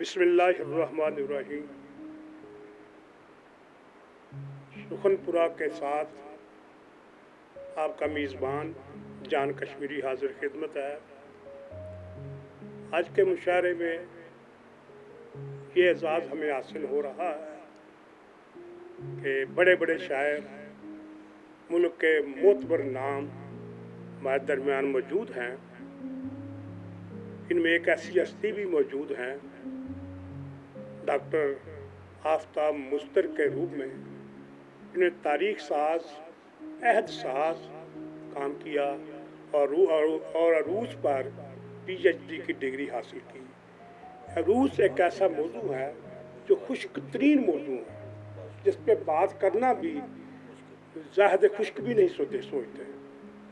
बिस्मिल्लाहिर्रहमानिर्रहीम। सुखनपुरा के साथ आपका मेज़बान जान कश्मीरी हाजिर खिदमत है। आज के मुशायरे में ये एजाज़ हमें हासिल हो रहा है कि बड़े बड़े शायर, मुल्क के मोतबर नाम हमारे दरमियान मौजूद हैं। इनमें एक ऐसी हस्ती भी मौजूद हैं, डॉक्टर आफ्ताब मुस्तर के रूप में, इन्हें तारीख साज, अहद साज काम किया और अरूज पर PhD की डिग्री हासिल की। अरूज एक ऐसा मौजू है जो खुश्क तरीन मौजू है, जिस पे बात करना भी ज़ाहिद खुश्क भी नहीं सोचते।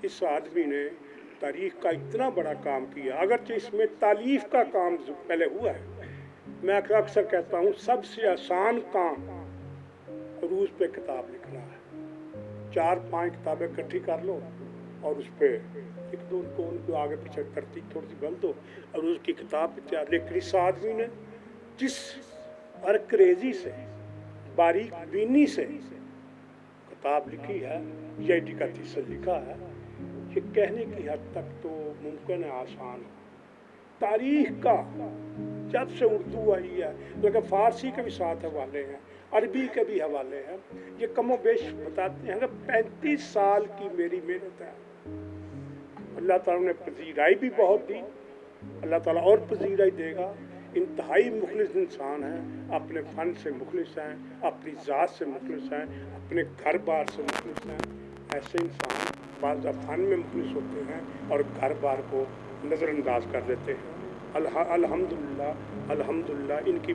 इस आदमी ने तारीख का इतना बड़ा काम किया, अगरचे इसमें तालीफ का काम पहले हुआ है। मैं अक्सर कहता हूँ सबसे आसान काम अरूज पे किताब लिखना है। 4-5 किताबें इकट्ठी कर लो और उस पर लिख दो, उनको आगे पीछे तरतीब थोड़ी सी बदल दो और उसकी किताब तैयार। लेकिन इस आदमी ने जिस अरकरेजी से, बारीक बीनी से किताब लिखी है, PhD का थीसिस लिखा है, ये कहने की हद तक तो मुमकिन है आसान हो। तारीख का जब से उर्दू आई है, लेकिन फारसी के भी साथ हवाले हैं, अरबी के भी हवाले हैं। ये कमो बेश बताते हैं कि 35 साल की मेरी मेहनत है। अल्लाह ताला ने पजीराई भी बहुत दी, अल्लाह ताला और पजीराई देगा। इंतहाई मुखलिस इंसान हैं, अपने फ़न से मुखलिस हैं, अपनी ज़ात से मुखलिस हैं, अपने घर बार से मुखलिस हैं। ऐसे इंसान बाज़ फ़न में मुखलिस होते हैं और घर बार को नज़रअंदाज कर देते हैं। अल्हम्दुलिल्लाह इनकी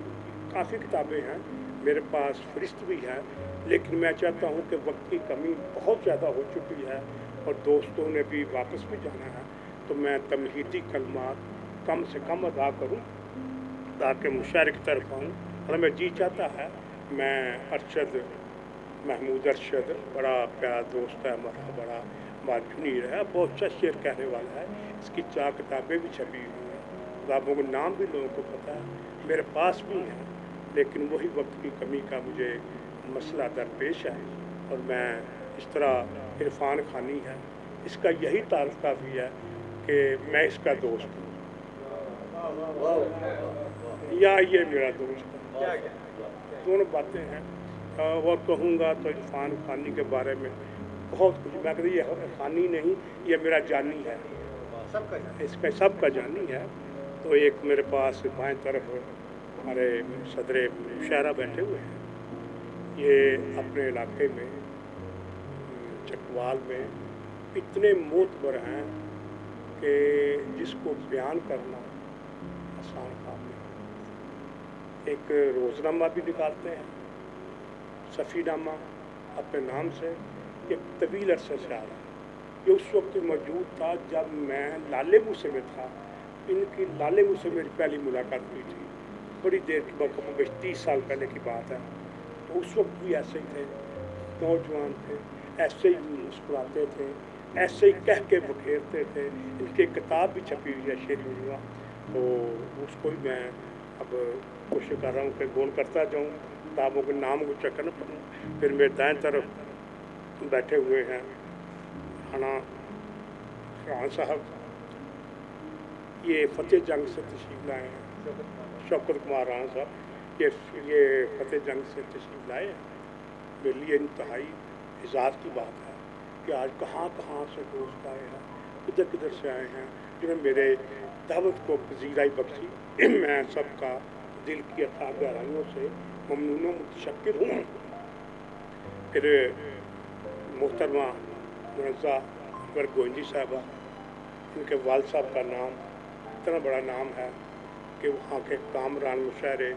काफ़ी किताबें हैं, मेरे पास फहरिस्त भी है, लेकिन मैं चाहता हूँ कि वक्त की कमी बहुत ज़्यादा हो चुकी है और दोस्तों ने भी वापस भी जाना है, तो मैं तमहीदी कलमात कम से कम अदा करूँ ताकि मुशायरे की तरफ आऊँ। और मैं जी चाहता है, मैं अरशद महमूद अरशद, बड़ा प्यारा दोस्त है हमारा, बड़ा जूनियर है, बहुत अच्छा शेर कहने वाला है। इसकी 4 किताबें भी छपी हुई हैं, किताबों के नाम भी लोगों को पता है, मेरे पास भी हैं, लेकिन वही वक्त की कमी का मुझे मसला दरपेश है। और मैं इस तरह इरफान खानी है, इसका यही ताल्लुक काफ़ी है कि मैं इसका दोस्त हूँ या ये मेरा दोस्त है, दोनों बातें हैं। और कहूँगा तो इरफान खानी के बारे में बहुत कुछ। मैं कहती ये खानी नहीं, ये मेरा जानी है, इसका सबका जानी है। तो एक मेरे पास बाएं तरफ हमारे सदर मुशायरा बैठे हुए हैं, ये अपने इलाके में चकवाल में इतने मोतबर हैं कि जिसको बयान करना आसान काम नहीं। एक रोज़नामा भी निकालते हैं, सफ़ीनामा अपने नाम से, एक तवील अरसे से आ रहा है। ये उस वक्त मौजूद था जब मैं लाले मूसे में था। इनकी लाले मूसे मेरी पहली मुलाकात हुई थी, बड़ी देर की बात, 30 साल पहले की बात है। तो उस वक्त भी ऐसे ही थे, नौजवान थे, ऐसे ही मुस्कुराते थे, ऐसे ही कह के बखेरते थे। इनकी किताब भी छपी हुई है, शेर हुआ, तो उसको भी मैं अब कोशिश कर रहा हूँ कि गोल करता जाऊँ, किताबों के नाम को चेक न पड़ूँ। फिर मेरे दाएं तरफ बैठे हुए हैं राना खान साहब, ये फतेह जंग से तशरीफ़ लाए हैं। शौकत कुमार राना साहब ये फतेह जंग से तशरीफ़ लाए हैं। मेरे लिए इंतहाई इज़्ज़त की बात है कि आज कहाँ कहाँ से दोस्त आए हैं, किधर किधर से आए हैं, जिन्होंने मेरे दावत को पजीराई बख्शी। मैं सबका दिल की अथाह गहराइयों से ममनून व मुतशक्किर हूँ। फिर मोहतरमा मुनज़्ज़ा अकबर गोविंदी साहबा, इनके वाल साहब का नाम इतना बड़ा नाम है कि वहाँ के कामरान मुशायरे,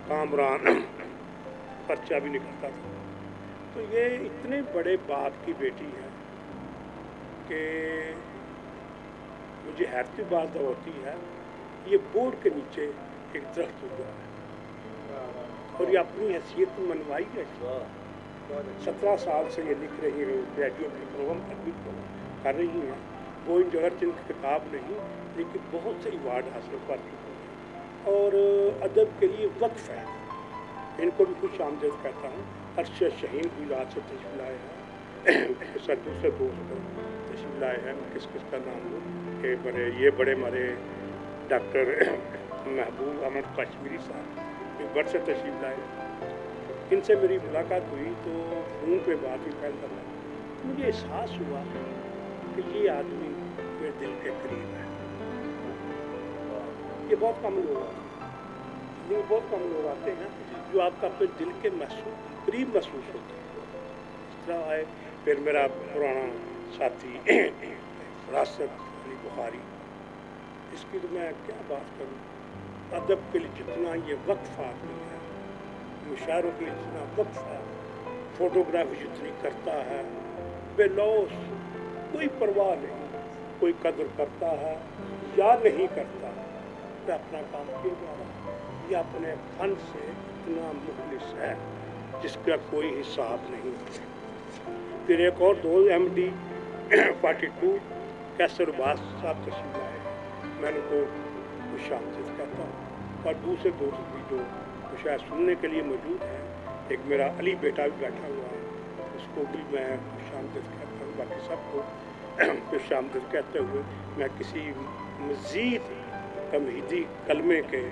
कामरान पर्चा भी निकलता था। तो ये इतने बड़े बाप की बेटी है कि मुझे हैरत बात होती है, ये बोर्ड के नीचे एक दरख्त हुआ है और ये अपनी हैसियत मनवाई है। 17 साल से ये लिख रही है, रेडियो के प्रोग्राम कर रही हैं। वो जो हर चंद किताब नहीं, लेकिन बहुत से अवार्ड हासिल कर चुकी हैं और अदब के लिए वक्फ है, इनको भी खुश आमदीद कहता हूँ। अरशद शहीन गुजरात से तशरीफ लाए हैं, दूसरे दोस्त तशरीफ लाए हैं, मैं किस का नाम लूँ कि ये बड़े हमारे डॉक्टर महबूब अहमद कश्मीरी साहब जो बड़ से तशरीफ लाए। इनसे मेरी मुलाकात हुई तो फ़ोन पे बात हुई पहले दफ़ा, मुझे एहसास हुआ कि ये आदमी मेरे दिल के करीब है। ये बहुत कम लोग आते हैं, ये बहुत कम लोग आते हैं जो आपका अपने दिल के करीब महसूस होते हैं। इस तरह आए। फिर मेरा पुराना साथी राशिद अली बुखारी, इसकी तो मैं क्या बात करूँ। अदब के लिए जितना ये वक्फ आदमी है, मुशायरों के लिए जितना वक्फ है, फोटोग्राफी जितनी करता है, बेलौस, कोई परवाह नहीं, कोई कदर करता है या नहीं करता, तो अपना काम किए जा रहा है। ये अपने फन से इतना मुखलिस है जिसका कोई हिसाब नहीं है। फिर एक और दो MD 42 कैसर बास साहब तशरीफ लाए, मैं उनको खुश आमदीद कहता हूँ। और दूसरे दोस्त भी जो शायद सुनने के लिए मौजूद हैं, एक मेरा अली बेटा भी बैठा हुआ है, उसको भी मैं खुश आमदीद कहता हूँ। बाकी सबको खुश आमदीद कहते हुए मैं किसी मज़ीद तमहीदी कलमे के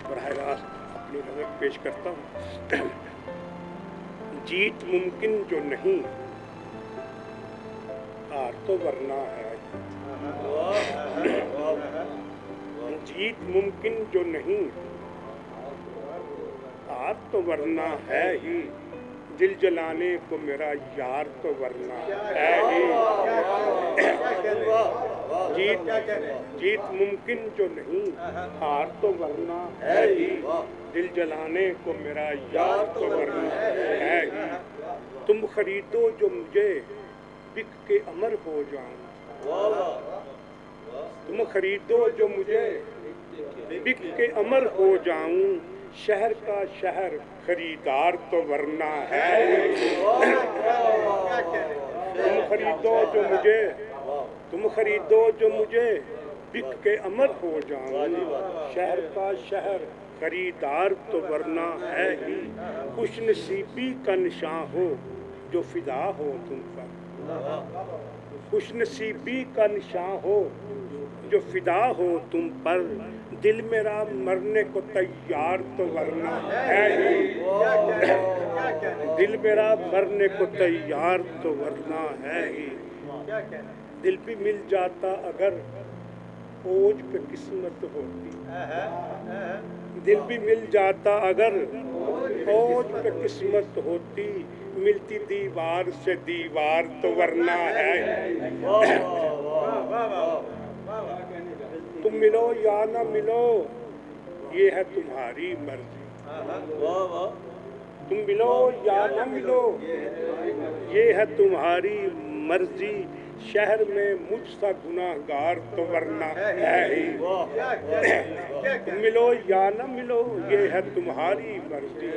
बराह रास्त अपनी नज़र पेश करता हूँ। जीत मुमकिन जो नहीं, हार तो वरना है। जीत मुमकिन जो नहीं, हार तो वरना है ही। दिल जलाने को मेरा यार तो वरना है ही। जीत मुमकिन जो नहीं, हार तो वरना है ही। दिल जलाने को मेरा यार तो वरना है ही। तुम खरीदो जो मुझे, बिक के अमर हो जाऊं। तुम खरीदो जो मुझे, बिक के अमर हो जाऊं। शहर का शहर खरीदार तो वरना है। तुम खरीदो जो मुझे, तुम खरीदो जो मुझे, बिक के अमर हो जाऊं। शहर का शहर खरीदार तो वरना है ही। खुश नसीबी का निशान हो जो फिदा हो तुम पर। खुश नसीबी का निशान हो जो फिदा हो तुम पर। दिल मेरा मरने को तैयार तो वरना है ही। दिल मेरा मरने को तैयार तो वरना है ही। दिल भी मिल जाता अगर ओज पे किस्मत होती। दिल भी मिल जाता अगर ओज पे किस्मत होती। मिलती दीवार से दीवार तो वरना है। तुम मिलो या ना मिलो, ये है तुम्हारी मर्जी। तुम मिलो या ना मिलो, ये है तुम्हारी मर्जी। शहर में मुझसा गुनाहगार तो वरना है ही। तुम मिलो या ना मिलो, ये है तुम्हारी मर्जी।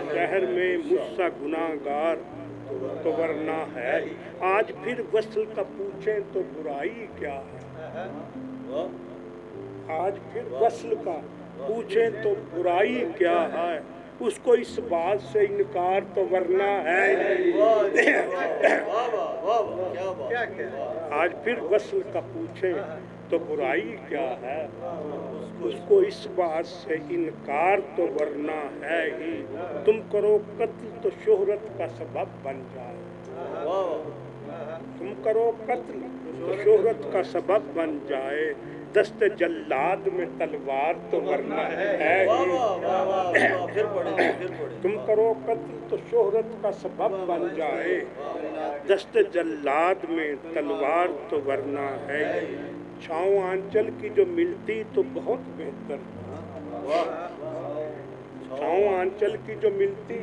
शहर में मुझसा गुनाहगार तो वरना है। आज फिर वस्ल का पूछें तो बुराई क्या है। आज फिर वस्ल का पूछें तो बुराई क्या है। उसको इस बात से इनकार तो वरना है। आज फिर वस्ल का पूछें तो बुराई क्या है। उसको इस बात से इनकार तो वरना है ही। तुम करो कत्ल तो शोहरत का सबब बन जाए। तुम करो कत्ल तो शोहरत का सबब बन जाए। दस्त जल्लाद में तलवार तो वरना है ही। तुम करो कत्ल तो शोहरत का सबब बन जाए। दस्त जल्लाद में तलवार तो वरना है ही। छाँव आंचल की जो मिलती तो बहुत बेहतर। छाँव आंचल की जो मिलती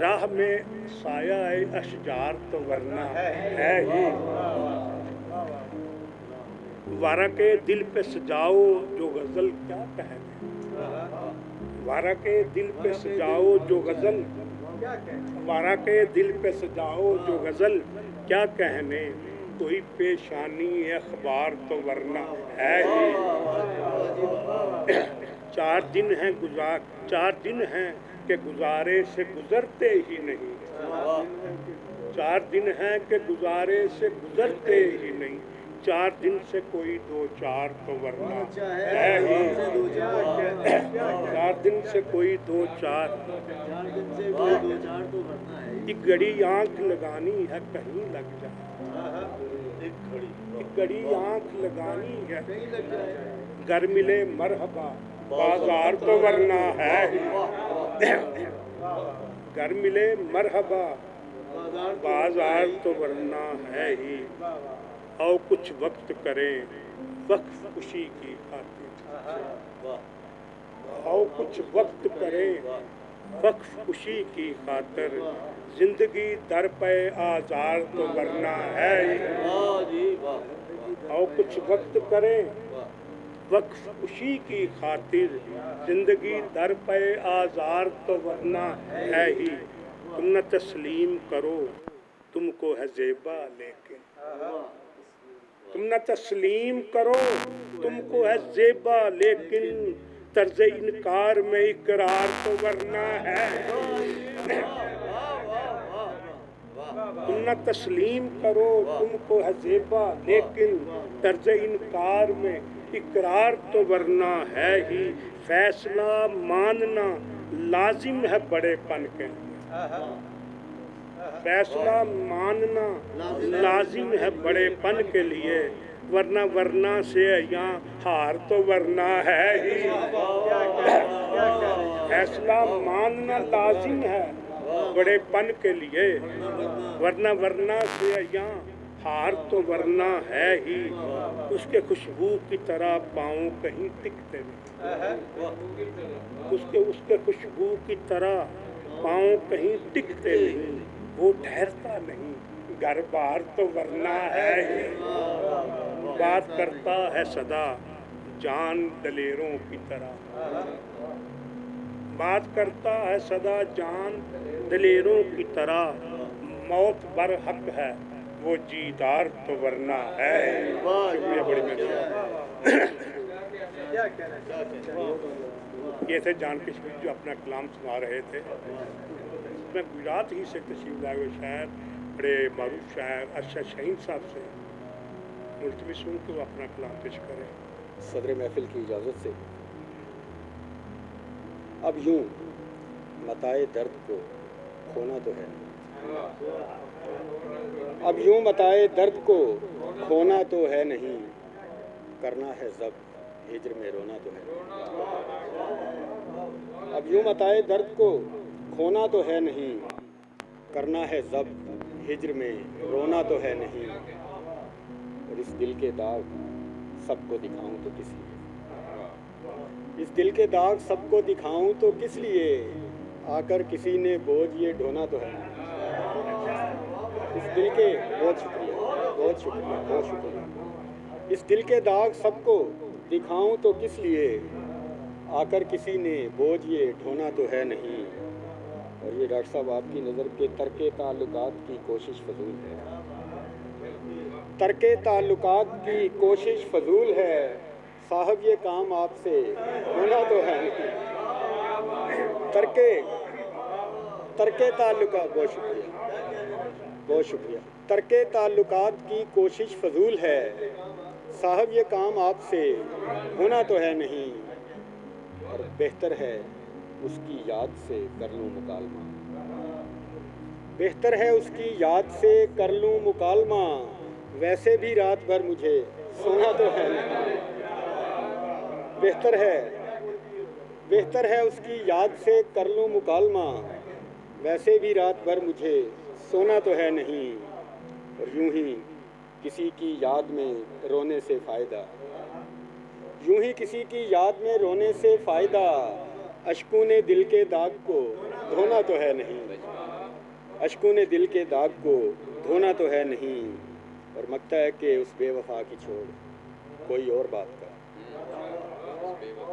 राह में साया अशजार तो वरना है ही। वारा के दिल पे सजाओ जो गजल क्या कहने। वारा के दिल पे सजाओ जो गजल, वारा के दिल पे सजाओ जो गजल क्या कहने। कोई पेशानी अखबार तो वरना है ही। चार दिन हैं कि गुजारे से गुजरते ही नहीं, 4 दिन हैं कि गुजारे से गुजरते ही नहीं, 4 दिन से कोई 2-4 तो वरना है ही, 4 दिन से कोई 2-4 एक घड़ी आंख लगानी है कहीं लग जाए, एक घड़ी आंख लगानी है घर मिले मरहबा बाजार तो वरना है ही, घर मिले मरहबा बाजार तो वरना है ही। आओ कुछ वक्त करें वक्फ खुशी की खातिर, आओ कुछ वक्त करें वक्फ खुशी की खातिर, जिंदगी दर पे आजार तो वरना है ही। आओ कुछ वक्त करें वक्फ खुशी की खातिर, जिंदगी दर पे आजार तो वरना है ही। तुम न तस्लीम करो तुमको है ज़ेबा लेकिन, तुम न तस्लीम करो तुमको है ज़ेबा लेकिन, तर्ज इनकार में इकरार तो वरना है। तुम न तस्लीम करो तुमको है ज़ेबा लेकिन, तर्ज इनकार में इकरार तो वरना है ही। फैसला मानना लाजिम है बड़ेपन के, फैसला मानना लाजिम है बड़ेपन के लिए, वरना से यहाँ हार तो वरना है ही। फैसला मानना लाजिम है बड़ेपन के लिए, वरना से यहाँ हार तो वरना है ही। उसके खुशबू की तरह पाँव कहीं टिकते नहीं, उसके खुशबू की तरह पाँव कहीं टिकते नहीं, वो ठहरता नहीं घर बार तो वरना है ही। बात करता है सदा जान दलेरों की तरह, बात करता है सदा जान दलेरों की तरह, मौत बर हक है वो जीदार तो वरना है। शुक्रिया, बड़ी ये थे जान कश्मीर जो अपना कलाम सुना रहे थे। मैं गुजरात ही से तशरीफ लाए हुए शायर, बड़े मारूफ शायर अरशद शहीन साहब से मुल्तवी सुन के वो अपना कलाम पेश करें। सदर महफिल की इजाज़त से अब यूं मताए दर्द को खोना तो है, अब यूं मताए दर्द को खोना तो है नहीं, करना है ज़ब्त हिज्र में रोना तो है। अब यूं मताए दर्द को खोना तो है नहीं, करना है ज़ब्त हिज्र में रोना तो है नहीं। और इस दिल के दाग सबको दिखाऊं तो किस लिए, इस दिल के दाग सबको दिखाऊं तो किस लिए, आकर किसी ने बोझ ये ढोना तो है। इस दिल के बहुत शुक्रिया, बहुत शुक्रिया, बहुत शुक्रिया। इस दिल के दाग सबको दिखाऊं तो किस लिए, आकर किसी ने बोझ ये ढोना तो है नहीं। और ये डॉक्टर साहब आपकी नज़र के तर्के ताल्लुकात की कोशिश फजूल है, तर्के ताल्लुकात की कोशिश फजूल है, साहब ये काम आपसे होना तो है नहीं। तर्के ताल्लुकात, बहुत शुक्रिया, बहुत शुक्रिया। तर्के ताल्लुकात की कोशिश फजूल है, साहब ये काम आपसे होना तो है नहीं। और बेहतर है उसकी याद से कर लूँ मुकालमा, बेहतर है उसकी याद से कर लूँ मुकालमा, वैसे भी रात भर मुझे सोना तो है नहीं। बेहतर है उसकी याद से कर लूँ मुकालमा, वैसे भी रात भर मुझे सोना तो है नहीं। और यूं ही किसी की याद में रोने से फ़ायदा, यूं ही किसी की याद में रोने से फ़ायदा, अश्कों ने दिल के दाग को धोना तो है नहीं, अश्कों ने दिल के दाग को धोना तो है नहीं। और मकता है कि उस बेवफा की छोड़ कोई और बात कर,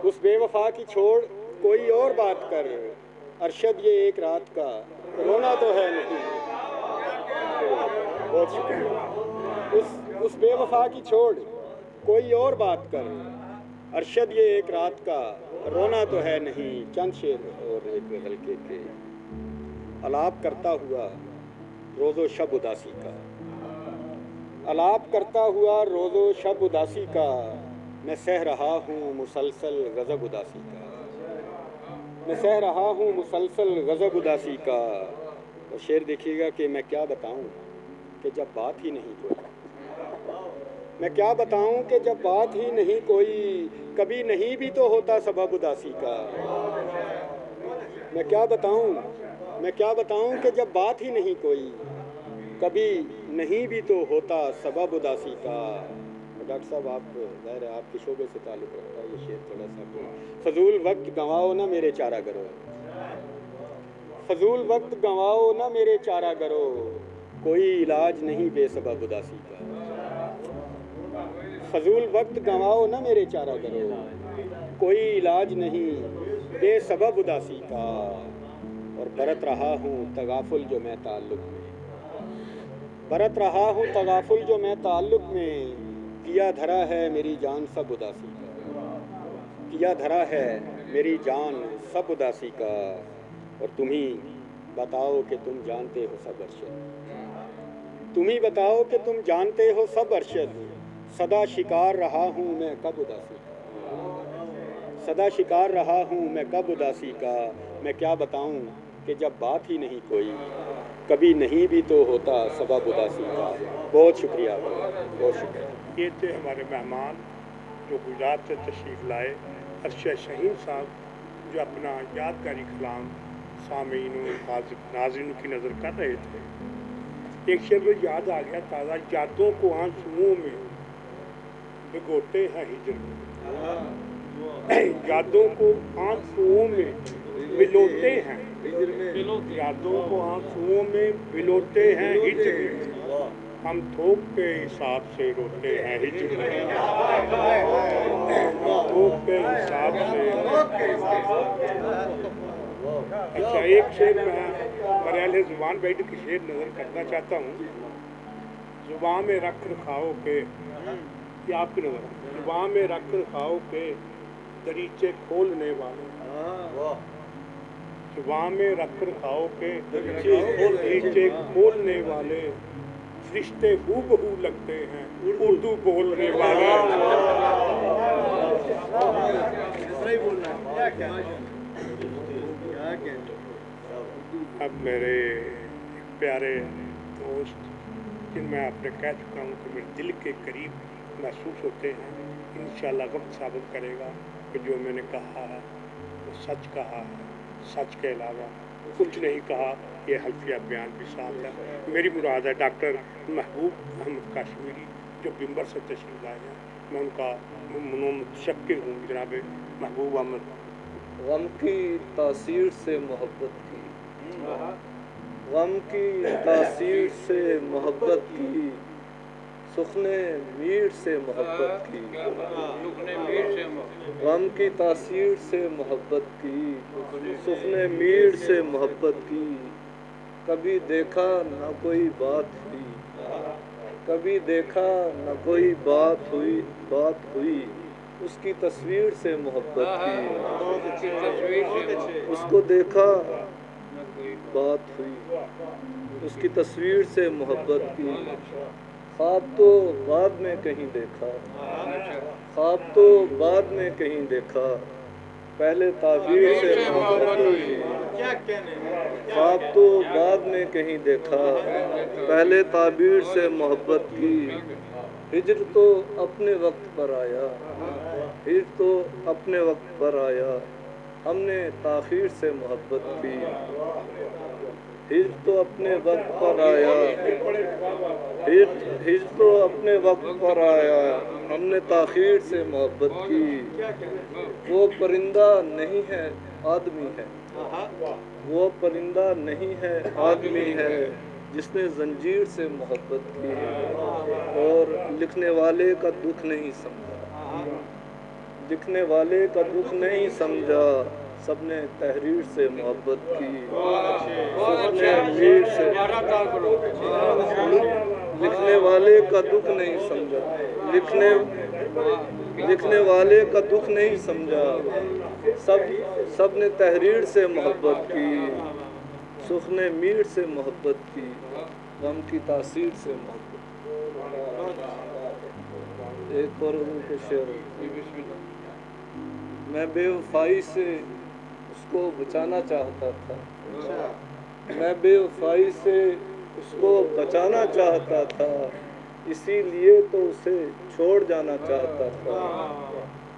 उस बेवफा की छोड़ कोई और बात कर, अरशद ये एक रात का रोना तो है नहीं। बहुत शुक्रिया। उस बेवफा की छोड़ कोई और बात कर, अरशद ये एक रात का रोना तो है नहीं। चंद शेर और एक हल्के के। अलाप करता हुआ रोज़ो शब उदासी का, अलाप करता हुआ रोज़ो शब उदासी का, मैं सह रहा हूँ मुसलसल गज़ब उदासी का, मैं सह रहा हूँ मुसलसल गज़ब उदासी का। और शेर देखिएगा कि मैं क्या बताऊँ कि जब बात ही नहीं कोई, मैं क्या बताऊं कि जब बात ही नहीं कोई, कभी नहीं भी तो होता सबब उदासी का। मैं क्या बताऊं कि जब बात ही नहीं कोई, कभी नहीं भी तो होता सबब उदासी का। डॉक्टर साहब, आप ज़ाहिर है आपके शोबे से ताल्लुक़ रखता है ये शेर थोड़ा सा। फजूल वक्त गंवाओ ना मेरे चारा करो, फजूल वक्त गंवाओ ना मेरे चारा करो, कोई इलाज नहीं बेसबब उदासी का। फजूल वक्त गंवाओ ना मेरे चारा करो, कोई इलाज नहीं बेसबब उदासी का। और बरत रहा हूँ तगाफुल जो मैं ताल्लुक़ में, बरत रहा हूँ तगाफुल जो मैं ताल्लुक़ में, किया धरा है मेरी जान सब उदासी का, किया धरा है मेरी जान सब उदासी का। और तुम ही बताओ कि तुम जानते हो सब अरशद, तुम ही बताओ कि तुम जानते हो सब अरशद, सदा शिकार रहा हूँ मैं कब उदासी का, सदा शिकार रहा हूँ मैं कब उदासी का। मैं क्या बताऊँ कि जब बात ही नहीं कोई, कभी नहीं भी तो होता सबब उदासी का। बहुत शुक्रिया, बहुत शुक्रिया। ये थे हमारे मेहमान जो गुजरात से तशरीफ़ लाए, अरशद शहीन साहब, जो अपना यादगारी कलाम सामीन नाज़रीन की नज़र कर रहे थे। एक शेर मुझे याद आ गया ताज़ा, यादों को आंसुओं में भिगोते हैं हिजर में, यादों को आंसुओं में बिलोते हैं, यादों को आंसुओं में बिलोते हैं हिजर में, हम थोक के हिसाब से रोते हैं हिजर में, हम थोक के हिसाब से। अच्छा, एक शेर मैं मरहले ज़ुबान बैठ के शेर नज़र करना चाहता हूँ। ज़ुबान में रख रखाओ के, ये आपकी नज़र, ज़ुबान में रख रखाओ के दरीचे खोलने वाले, ज़ुबान में रख रखाओ के दरीचे खोलने वाले, रिश्ते हूबहू लगते हैं उर्दू बोलने वाले। अब मेरे प्यारे दोस्त जिनमें आपने कह चुका हूँ कि मेरे दिल के करीब महसूस होते हैं, इंशाअल्लाह वक्त साबित करेगा कि जो मैंने कहा है वो सच कहा है, सच के अलावा कुछ नहीं कहा। ये हल्फिया बयान भी साथ है। मेरी मुराद है डॉक्टर महबूब अहमद काश्मीरी जो बिम्बर से तशरीफ़ लाए हैं, मैं उनका मुतशक्किर हूँ। जनाब महबूब अहमद। गम की तासीर से मोहब्बत की, गम की तासीर से मोहब्बत की, सुखने मीर से मोहब्बत की, गम की तासीर से मोहब्बत की, सुखने मीर से मोहब्बत की। कभी देखा न कोई बात हुई, कभी देखा न कोई बात हुई, उसकी तस्वीर से मोहब्बत की, उसको देखा बात हुई, उसकी तस्वीर से मोहब्बत की। ख्वाब तो बाद में कहीं देखा, ख्वाब तो बाद में कहीं देखा, पहले ताबीर से मोहब्बत की। ख्वाब तो बाद में कहीं देखा, पहले ताबीर से मोहब्बत की। हिजर तो अपने वक्त पर आया, हिजर तो अपने वक्त पर आया, हमने ताख़ीर से मोहब्बत की। हिजर तो अपने वक्त पर आया, हिजर तो अपने वक्त पर आया, हमने ताख़ीर से मोहब्बत की। वो परिंदा नहीं है आदमी है, वो परिंदा नहीं है आदमी है, जिसने जंजीर से मोहब्बत की और लिखने वाले का दुख नहीं समझा, लिखने वाले का दुख नहीं समझा, सबने तहरीर से मोहब्बत की। सबने मीर से, लिखने वाले का दुख नहीं समझा, لکھنے والے کا دکھ نہیں سمجھا، سب نے تحریر سے محبت کی، سخن میر سے محبت کی، غم کی تاثیر سے محبت کی۔ ایک اور ان کو شعر، میں بے وفائی سے اس کو بچانا چاہتا تھا، میں بے وفائی سے اس کو بچانا چاہتا تھا، اسی لیے تو اسے چھوڑ جانا چاہتا تھا،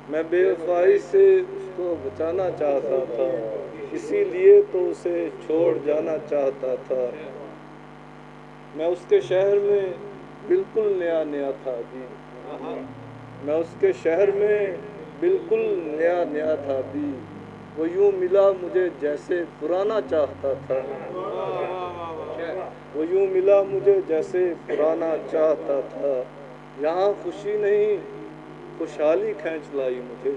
میں بے وفائی سے اس کو بچانا چاہتا تھا، اسی لیے تو اسے چھوڑ جانا چاہتا تھا، میں اس کے شہر میں بالکل نیا تھا بھی، میں اس کے شہر میں بالکل نیا تھا بھی، وہ یوں ملا مجھے جیسے پرانا چاہتا تھا، وہ یوں ملا مجھے جیسے پرانا چاہتا تھا، یہاں خوشی نہیں خوشحالی کھینچ لائی مجھے،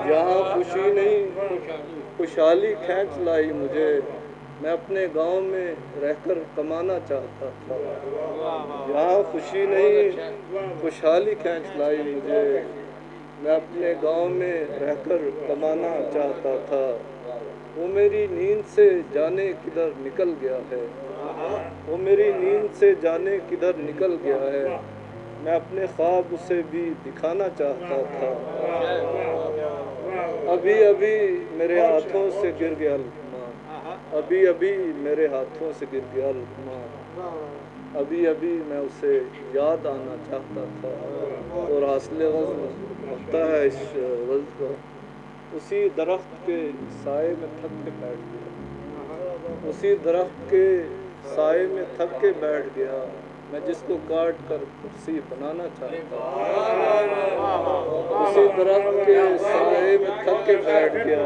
یہاں خوشی نہیں خوشحالی کھینچ لائی مجھے، میں اپنے گاؤں میں رہ کر کمانا چاہتا تھا، یہاں خوشی نہیں خوشحالی کھینچ لائی مجھے، میں اپنے گاؤں میں رہ کر کمانا چاہتا تھا، وہ میری نیند سے جانے کدھر نکل گیا ہے، وہ میری نیند سے جانے کدھر نکل گیا ہے، میں اپنے خواب اسے بھی دکھانا چاہتا تھا، ابھی ابھی میرے ہاتھوں سے گر گیا لقمان، ابھی ابھی میرے ہاتھوں سے گر گیا لقمان، ابھی ابھی میں اسے یاد آنا چاہتا تھا، اور حاصل غزل ہوتا ہے اس غزل کا، اسی درخت کے سائے میں تھک کے بیٹھ گیا، اسی درخت کے سائے میں تھک کے بیٹھ گیا، میں جس کو کاٹ کر کرسی بنانا چاہتا ہوں، اسی درخت کے سائے میں تھک کے بیٹھ گیا،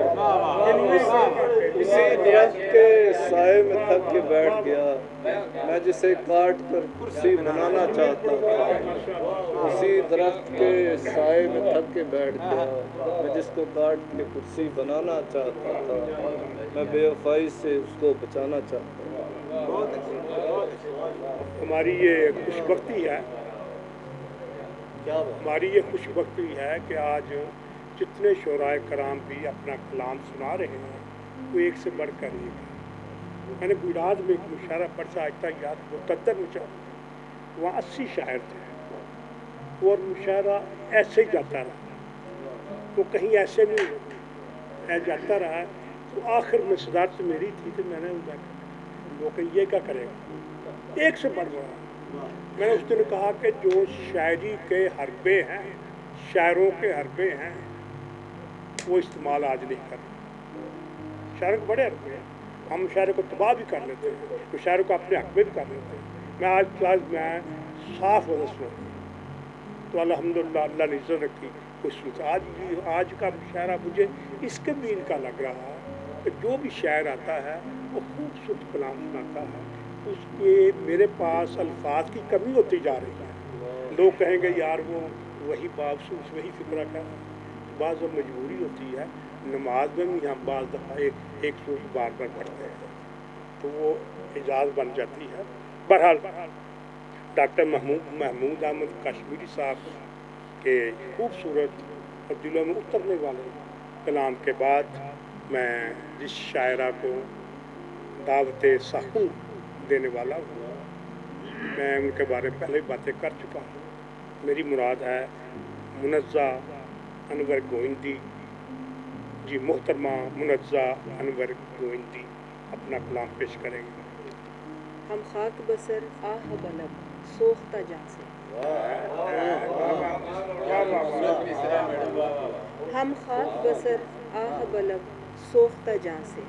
اسی درخت کے سائے میں تھک کے بیٹھ گیا، میں جسے کاٹ کر کرسی بنانا چاہتا ہوں، اسی درخت کے سائے میں تھک کے بیٹھ گیا، میں جس کو کاٹ کے کرسی بنانا چاہتا تھا، میں بے وفائی سے اس کو بچانا چاہتا ہوں۔ ہماری یہ خوش بختی ہے، ہماری یہ خوش بختی ہے کہ آج جتنے شعراء کرام بھی اپنا کلام سنا رہے ہیں وہ ایک سے بڑھ کر ایک ہے۔ میں نے گجرات میں ایک مشاعرہ پڑھا آج تک یاد، مقدر مشاعرہ، وہاں 80 شاعر تھے اور مشاعرہ ایسے ہی جاتا رہا، وہ کہیں ایسے نہیں جاتا رہا، تو آخر میں صدارت میری تھی تو میں نے وہ کہ یہ کیا کرے گا، ایک سے بڑھ رہا۔ میں نے اس دن کہا کہ جو شاعری کے حربے ہیں، شاعروں کے حربے ہیں، وہ استعمال آج نہیں کر رہے۔ شاعروں کے بڑے حربے ہیں، ہم شاعروں کو تباہ بھی کر لیتے ہیں، تو شاعروں کو اپنے حق میں بھی کر لیتے ہیں۔ میں آج کلاس میں صاف وضع سنا، تو الحمدللہ اللہ نے عزت رکھی اس آج کا مشاعرہ مجھے اس کے بھی ان کا لگ رہا ہے کہ جو بھی شاعر آتا ہے وہ خوبصورت کلام سناتا ہے، اس کے میرے پاس الفاظ کی کمی ہوتی جا رہی ہے، لوگ کہیں گے یار وہ وہی بابسوس وہی فکرہ کا، بعض اب مجبوری ہوتی ہے، نماز میں بھی ہم بعض دفعہ ایک سوئی بار بار پڑھتے ہیں تو وہ اعجاز بن جاتی ہے۔ بہرحال ڈاکٹر محمود احمد کشمیری صاحب کے خوبصورت اور دلوں میں اترنے والے کلام کے بعد میں جس شاعرہ کو دعوت سحور دینے والا ہوں، میں ان کے بارے میں پہلے باتیں کر چکا ہوں۔ میری مراد ہے منزہ انور گوئندی جی، محترمہ منزہ انور گوئندی اپنا کلام پیش کریں گے۔ ہم خاک بسر آہ بلب سوختہ جاں سے، ہم خاک بسر آہ بلب سوختہ جاں سے،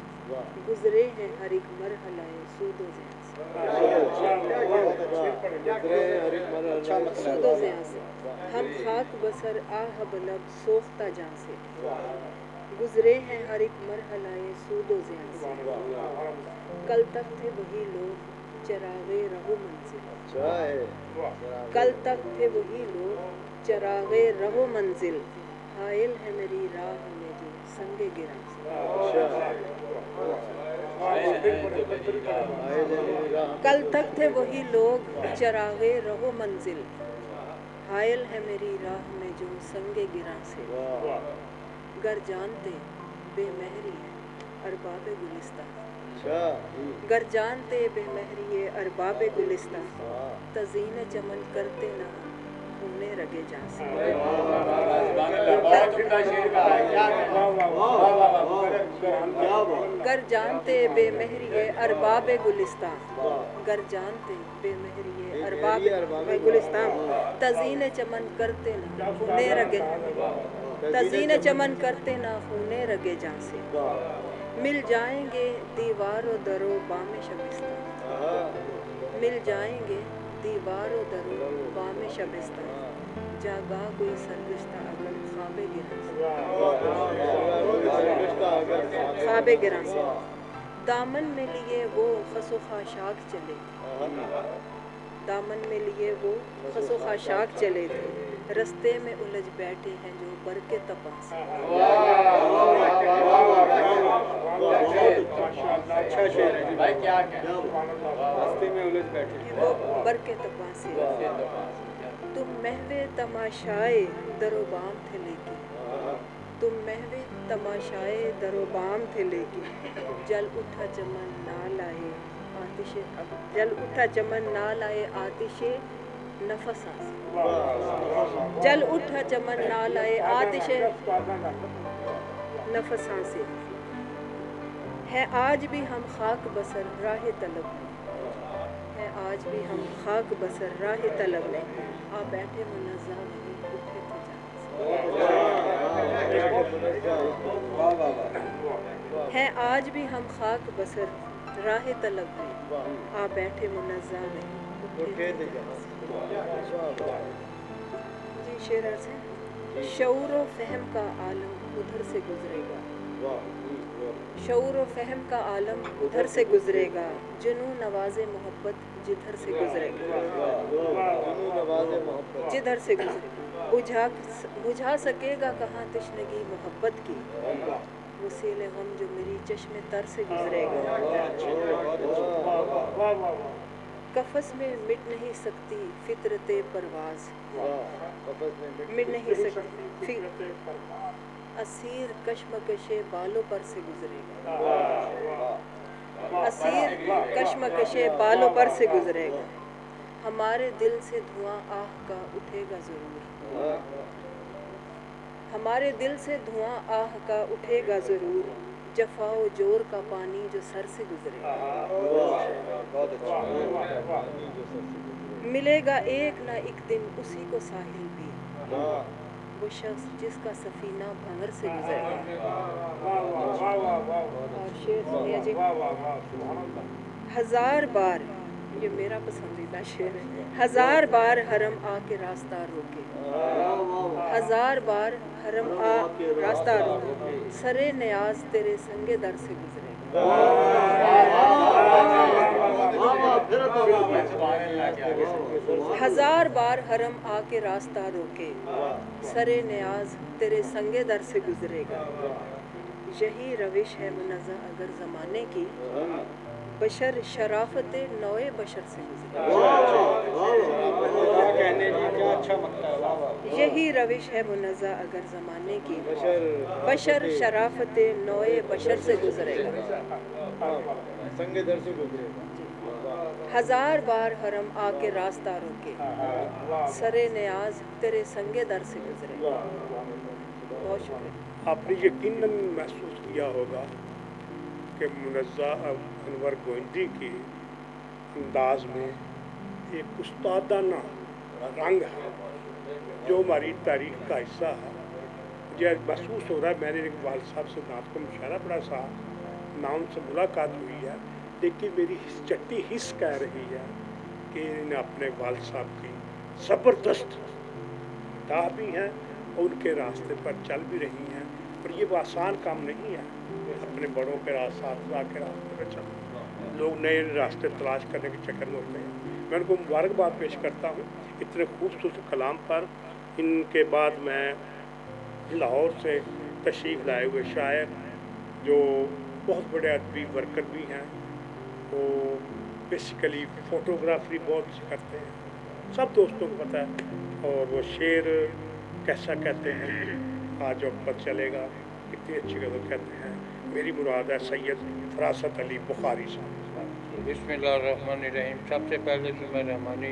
گزرے ہیں ہر ایک مرحلہ سود و زیاں سے، ہم خاک بسر آہ بلب سوختہ جاں سے، گزرے ہیں ہر ایک مرحلہ سود و زیاں سے، کل تک تھے وہی لوگ چراغے رہو منزل، کل تک تھے وہی لوگ چراغے رہو منزل، حائل ہے میری راہ میں جو سنگ گراں سے، کل تک تھے وہی لوگ چراغے رہو منزل، حائل ہے میری راہ میں जो संगे गिरा से। गर जानते बेमहरी है अरबाब गुलिस्तां, गर जानते बेमहरी है अरबाब गुलिस्तां, तज़ीन चमन करते ना खूने रगे जां से। गर जानते बेमहरी है अरबाब गुलिस्तां, गर जानते बेमहरी है अरबाब गुलिस्तां, तज़ीन चमन करते ना खूने रगे, तज़ीन चमन करते ना खूने रगे जां से। मिल जाएंगे दीवारों दरो बामे शबिस्तां, मिल जाएंगे दीवारों दरो बामे शबिस्तां, जागा कोई सरगुश्ता अगर ख्वाबे गिरा से, ख्वाबे गिरा से। दामन में लिए वो खसो खाशाक चले, दामन में लिए वो खसो खाशाक चले थे, रस्ते में उलझ बैठे हैं जो बर के तपा से। अच्छा शेर है भाई, क्या रास्ते में उलझ बैठे वो बर के तपा से। तुम महवे तमाशाए दरोबाम थे लेके, तुम महवे तमाशाए दरोबाम थे लेके, जल उठा चमन ना लाए आतिशे, जल उठा चमन ना लाए आतिशे नफसा से, जल उठा चमन ना लाए आतिशे नफसा से। है आज भी हम खाक बसर राह तलब में, है आज भी हम खाक बसर राह तलब में, आ बैठे मुनज़्ज़ा वहीं उठे थे जान से। है आज भी हम खाक बसर राह तलब में, आ बैठे मुनज़्ज़ा वहीं उठे थे जान से। जी शेर अर्ज़ है। शऊर व फ़हम का आलम उधर से गुजरेगा, शऊर व फ़हम का आलम उधर से गुजरेगा, जुनू नवाज़े मोहब्बत जिधर से गुजरेगा, जिधर से गुजरेगा। बुझा सकेगा कहाँ तशनगी मोहब्बत की, वसीले गम जो मेरी चश्मे तर से गुजरेगा। कफस में मिट नहीं सकती फितरते परवाज़, मिट नहीं सकती असीर कश्मकशे बालों पर से गुजरेगा, असीर कश्मकशे बालों पर से गुजरेगा। हमारे दिल से धुआं आह का उठेगा ज़रूर, हमारे दिल से धुआं आह का उठेगा ज़रूर, जफ़ाओ जोर का पानी जो सर से गुजरेगा। मिलेगा एक ना एक दिन उसी को साहिल भी, वो शख्स जिसका सफीना भंवर से गुजरेगा। और शेर सुनिए जी। हजार बार, ये मेरा पसंदीदा शेर है। हजार बार हरम आके रास्ता रोके, हजार बार हरम आ रास्ता रोके, सरे नियाज तेरे संगे दर से गुजरेगा। हजार बार हरम आके रास्ता रोके, सरे नियाज तेरे संगे दर से गुजरेगा। यही रविश है मुनज़्ज़ा अगर ज़माने की, बशर शराफत नौए बशर से गुजरेगा। यही रविश है मुनज़्ज़ा अगर ज़माने की, बशर शराफत नौए बशर से गुजरेगा। हजार बार हरम आके रास्ता रोके, सरे नियाज तेरे संगे दर से गुजरेगा। बहुत शुक्रिया। आपने यकीनन महसूस किया होगा कि मुनज़्ज़ा अनवर गोविंदी के अंदाज में एक उस्तादाना रंग है जो हमारी तारीख का हिस्सा है। मुझे महसूस हो रहा है, मैंने एक वालिद साहब से नात को मुशायरा पढ़ा सा, ना उनसे मुलाकात हुई है, लेकिन मेरी चट्टी हिस्स कह रही है कि इन्हें अपने वालिद साहब की ज़बरदस्त दाह भी हैं और उनके रास्ते पर चल भी रही हैं। और ये वो आसान काम नहीं है अपने बड़ों के साथ के रास्ते पर चलना। लोग नए रास्ते तलाश करने के चक्कर में होते हैं। मैं उनको मुबारकबाद पेश करता हूँ इतने खूबसूरत कलाम पर। इनके बाद मैं लाहौर से तशरीफ़ लाए हुए शायर जो बहुत बड़े अदबी वर्कर भी हैं, वो बेसिकली फ़ोटोग्राफी बहुत करते हैं, सब दोस्तों को पता है। और वो शेर कैसा कहते हैं आज जो पता चलेगा। कितनी अच्छी गज़ल कहते हैं। मेरी मुराद है सैयद फरासत अली बुखारी साहब। बिस्मिल्लाहिर्रहमानिर्रहीम। सबसे पहले तो मैं रहमानी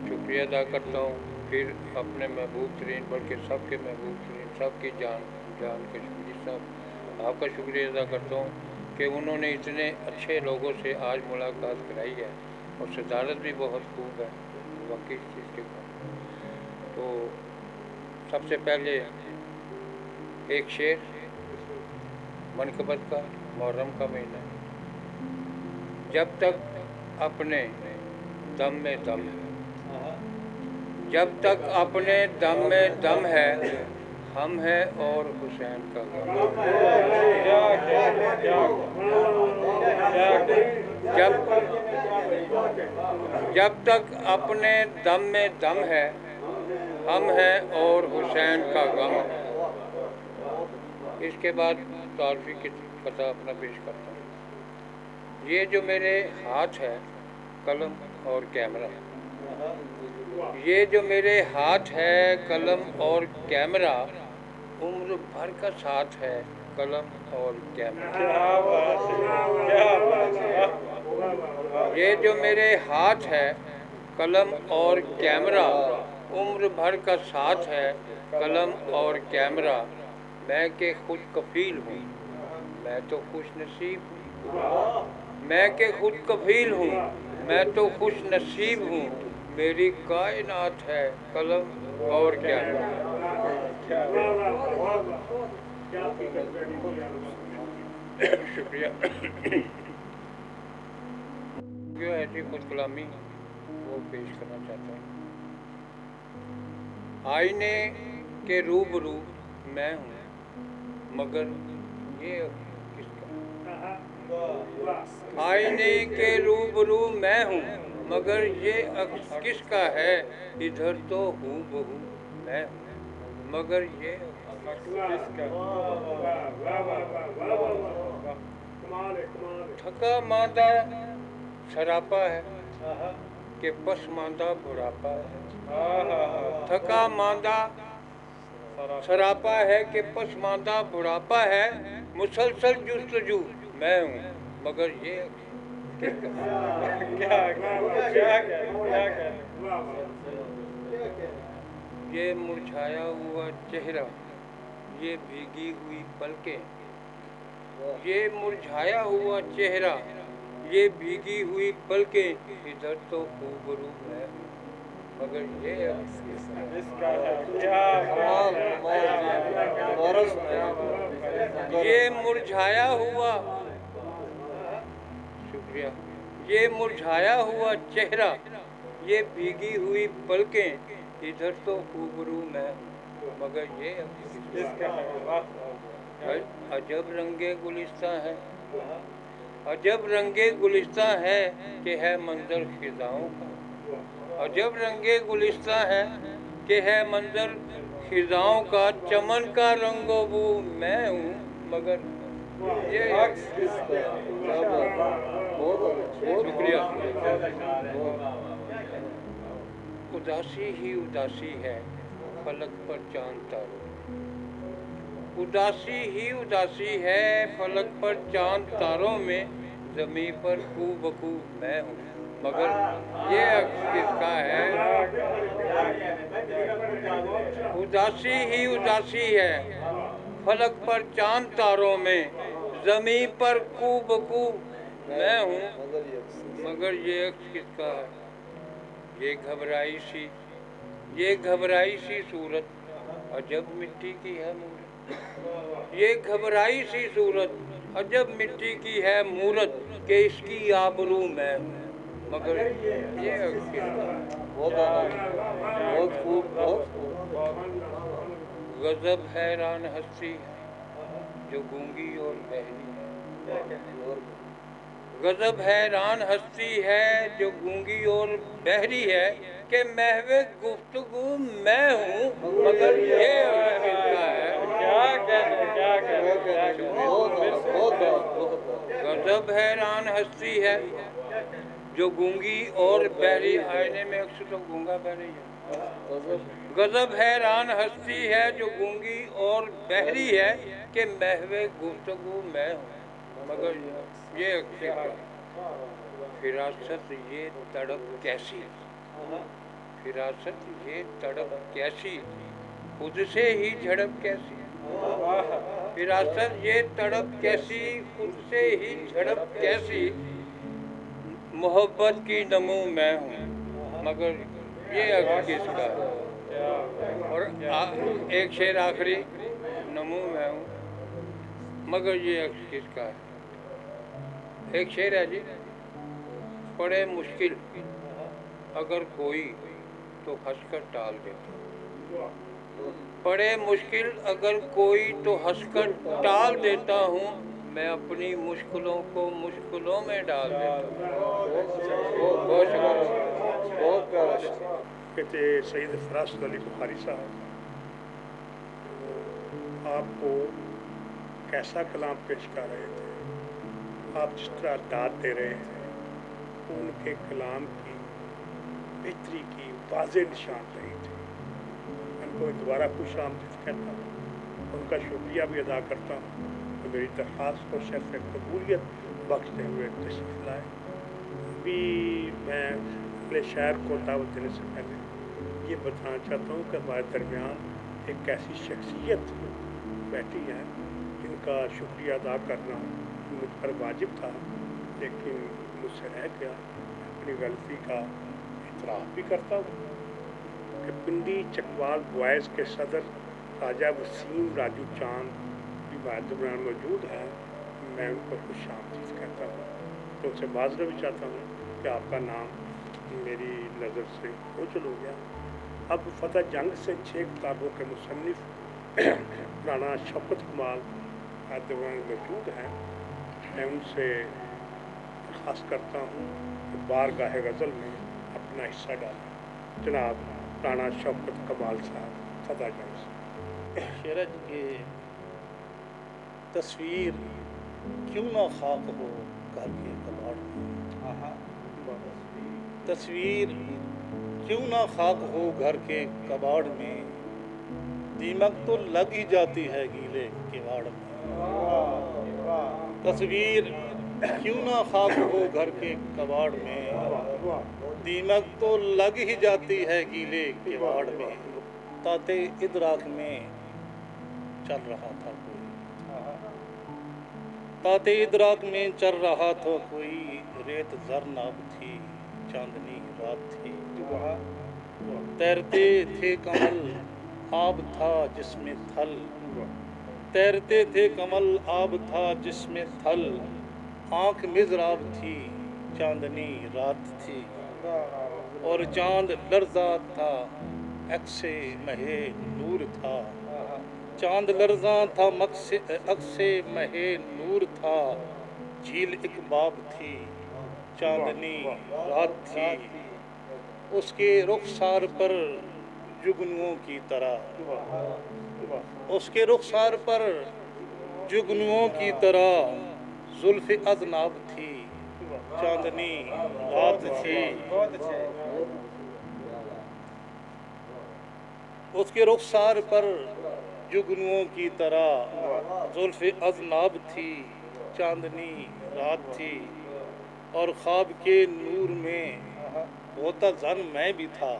शुक्रिया अदा करता हूँ, फिर अपने महबूब तरीन बल्कि सबके महबूब तरीन सबकी जान कश्मीरी साहब आपका शुक्रिया अदा करता हूँ कि उन्होंने इतने अच्छे लोगों से आज मुलाकात कराई है और सदारत भी बहुत खूब है वाकई इस चीज़ के बाद। तो सबसे पहले एक शेर मनकबत का, मुहर्रम का महीना, जब तक अपने दम में दम है, जब तक अपने दम में दम है, हम हैं और हुसैन का गम। जब तक अपने दम में दम है, हम हैं और हुसैन का गम। इसके बाद तारफी की पता अपना पेश करता हूँ। ये जो मेरे हाथ है कलम और कैमरा, ये जो मेरे हाथ है कलम और कैमरा, उम्र भर का साथ है कलम और कैमरा। ये जो मेरे हाथ है कलम और कैमरा, उम्र भर का साथ है कलम और कैमरा। मैं के खुद कफील हूँ, मैं तो खुश नसीब हूँ। मैं के खुद कफील हूँ, मैं तो खुश नसीब हूँ। मेरी कायनात है कलम और कैमरा। शुक्रिया। जो ऐसी खुद कलामी वो पेश करना चाहता हूँ। आईने के रूबरू मैं हूँ मगर ये किसका। आईने के रूबरू मैं हूँ मगर ये अक्स किसका है। इधर तो हूँ बहू मैं हूँ मगर ये थका मांदा सरापा है कि पसमानदा बुढ़ापा है। थका मांदा सरापा है कि पसमानदा बुढ़ापा है। मुसलसल जुस्तजू मैं हूँ मगर ये ये मुरझाया हुआ चेहरा, ये भीगी हुई पलकें, ये मुरझाया हुआ चेहरा, ये भीगी हुई पलकें। इधर तो रूबरू है मगर ये मुरझाया हुआ, शुक्रिया, ये मुरझाया हुआ चेहरा, ये भीगी हुई पलकें। इधर तो रूबरू मैं मगर ये अजब रंगे गुलिस्ता है, अजब रंगे गुलिस्ता है कि है मंजर खिजाओं का। अजब रंगे गुलिस्ता है कि है मंजर खिजाओं का। चमन का रंगोबू मैं हूँ मगर ये शुक्रिया। उदासी ही उदासी है फलक पर चांद तारों, उदासी ही उदासी है फलक पर चांद तारों में। ज़मीं पर कू बकू मैं हूँ मगर ये अक्स किसका है। उदासी ही उदासी है फलक पर चांद तारों में। ज़मीं पर कू बकू मैं हूँ मगर ये अक्स किसका है। ये घबराई सी सूरत अजब मिट्टी की है मूरत। ये घबराई सी सूरत अजब मिट्टी की है मूरत कि इसकी आबरू मैं मगर ये बहुत खूब गजब हैरान हस्ती जो गूंगी और बहरी है। गजब हैरान हस्ती है जो गूंगी और बहरी है कि महवे गुफ्तगू मैं हूँ मगर ये किसका है। गजब हैरान हस्ती है जो गूंगी और बहरी। आईने में अक्सर तो गूंगा बहरी है। गजब हैरान हस्ती है जो गूंगी और बहरी है कि महवे गुफ्तगू मैं हूँ मगर ये फिरासत ये तड़प कैसी, फिरासत ये तड़प कैसी, खुद से ही झड़प कैसी, फिरासत ये तड़प कैसी, खुद से ही झड़प कैसी, मोहब्बत की नमू मैं हूँ मगर ये अक्स किसका है। और एक शेर आखिरी, नमू मैं हूँ मगर ये अक्स किसका है। एक शेर है जी, पड़े मुश्किल अगर कोई तो हंसकर टाल देता, पड़े मुश्किल अगर कोई तो हंसकर टाल देता हूँ, मैं अपनी मुश्किलों को मुश्किलों में डाल देता हूँ। बहुत प्यारा शेर। कहते सैयद फरासत अली बुखारी साहब आपको कैसा कलाम पेश कर रहे थे, आप जिस तरह दाद दे रहे थे उनके कलाम की बेहतरी की वाज़ेह निशान रही थी। उनको दोबारा खुश आमदीद कहता हूँ, उनका शुक्रिया भी अदा करता हूँ तो मेरी दरख्वास्त को शर्फ़ कबूलियत बख्शते हुए तशरीफ़ लाए। अभी मैं अपने शायर को दावत देने से पहले ये बताना चाहता हूँ कि हमारे दरमियान एक ऐसी शख्सियत बैठी है जिनका शुक्रिया अदा करना मुझ पर वाजिब था लेकिन मुझसे रह गया। अपनी गलती का इतराफ़ भी करता हूँ कि पिंडी चकवाल बॉयज़ के सदर राजा वसीम राजू चांद भी हमारे दरमियान मौजूद है। मैं उनको खुश आमदीद कहता हूँ तो उनसे माज़रत भी चाहता हूँ कि आपका नाम मेरी नज़र से ओझल हो गया। अब फतह जंग से 6 किताबों के मुसन्निफ़ राना शौकत कमाल दौरान मौजूद हैं। मैं उनसे दरख्वास्त करता हूँ कि बारगाह गज़ल में अपना हिस्सा डालें। जनाब राना शौकत कमाल साहब फतह जंग से। शेरज के तस्वीर क्यों ना खाक हो घर के कबाड़ में, तस्वीर क्यों ना खाक हो घर के कबाड़ में, दीमक तो लग ही जाती है गीले किवाड़ में। तस्वीर क्यों ना खाक हो घर के कबाड़ में, दीमक तो लग ही जाती है गीले किवाड़ में। ताते इदराक में चल रहा था कोई, ताते इदराक में चल रहा था कोई, रेत जरनाब थी चांदनी रात थी। तैरते थे कमल आब था जिसमें थल, तैरते थे कमल आब था जिसमें थल, आँख मिज़राब थी चांदनी रात थी। और चांद लर्जा था अक्से महे नूर था, चांद लर्जा था अक्से महे नूर था, झील एक बाब थी चांदनी रात थी। उसके रुखसार पर जुगनुओं की तरह, उसके रुखसार पर जुगनुओं की तरह, जुल्फ़े अज़नाब थी चांदनी रात थी। उसके रुखसार पर जुगनुओं की तरह, जुल्फ़े अज़नाब थी चांदनी रात थी। और ख्वाब के नूर में होता जन मैं भी था,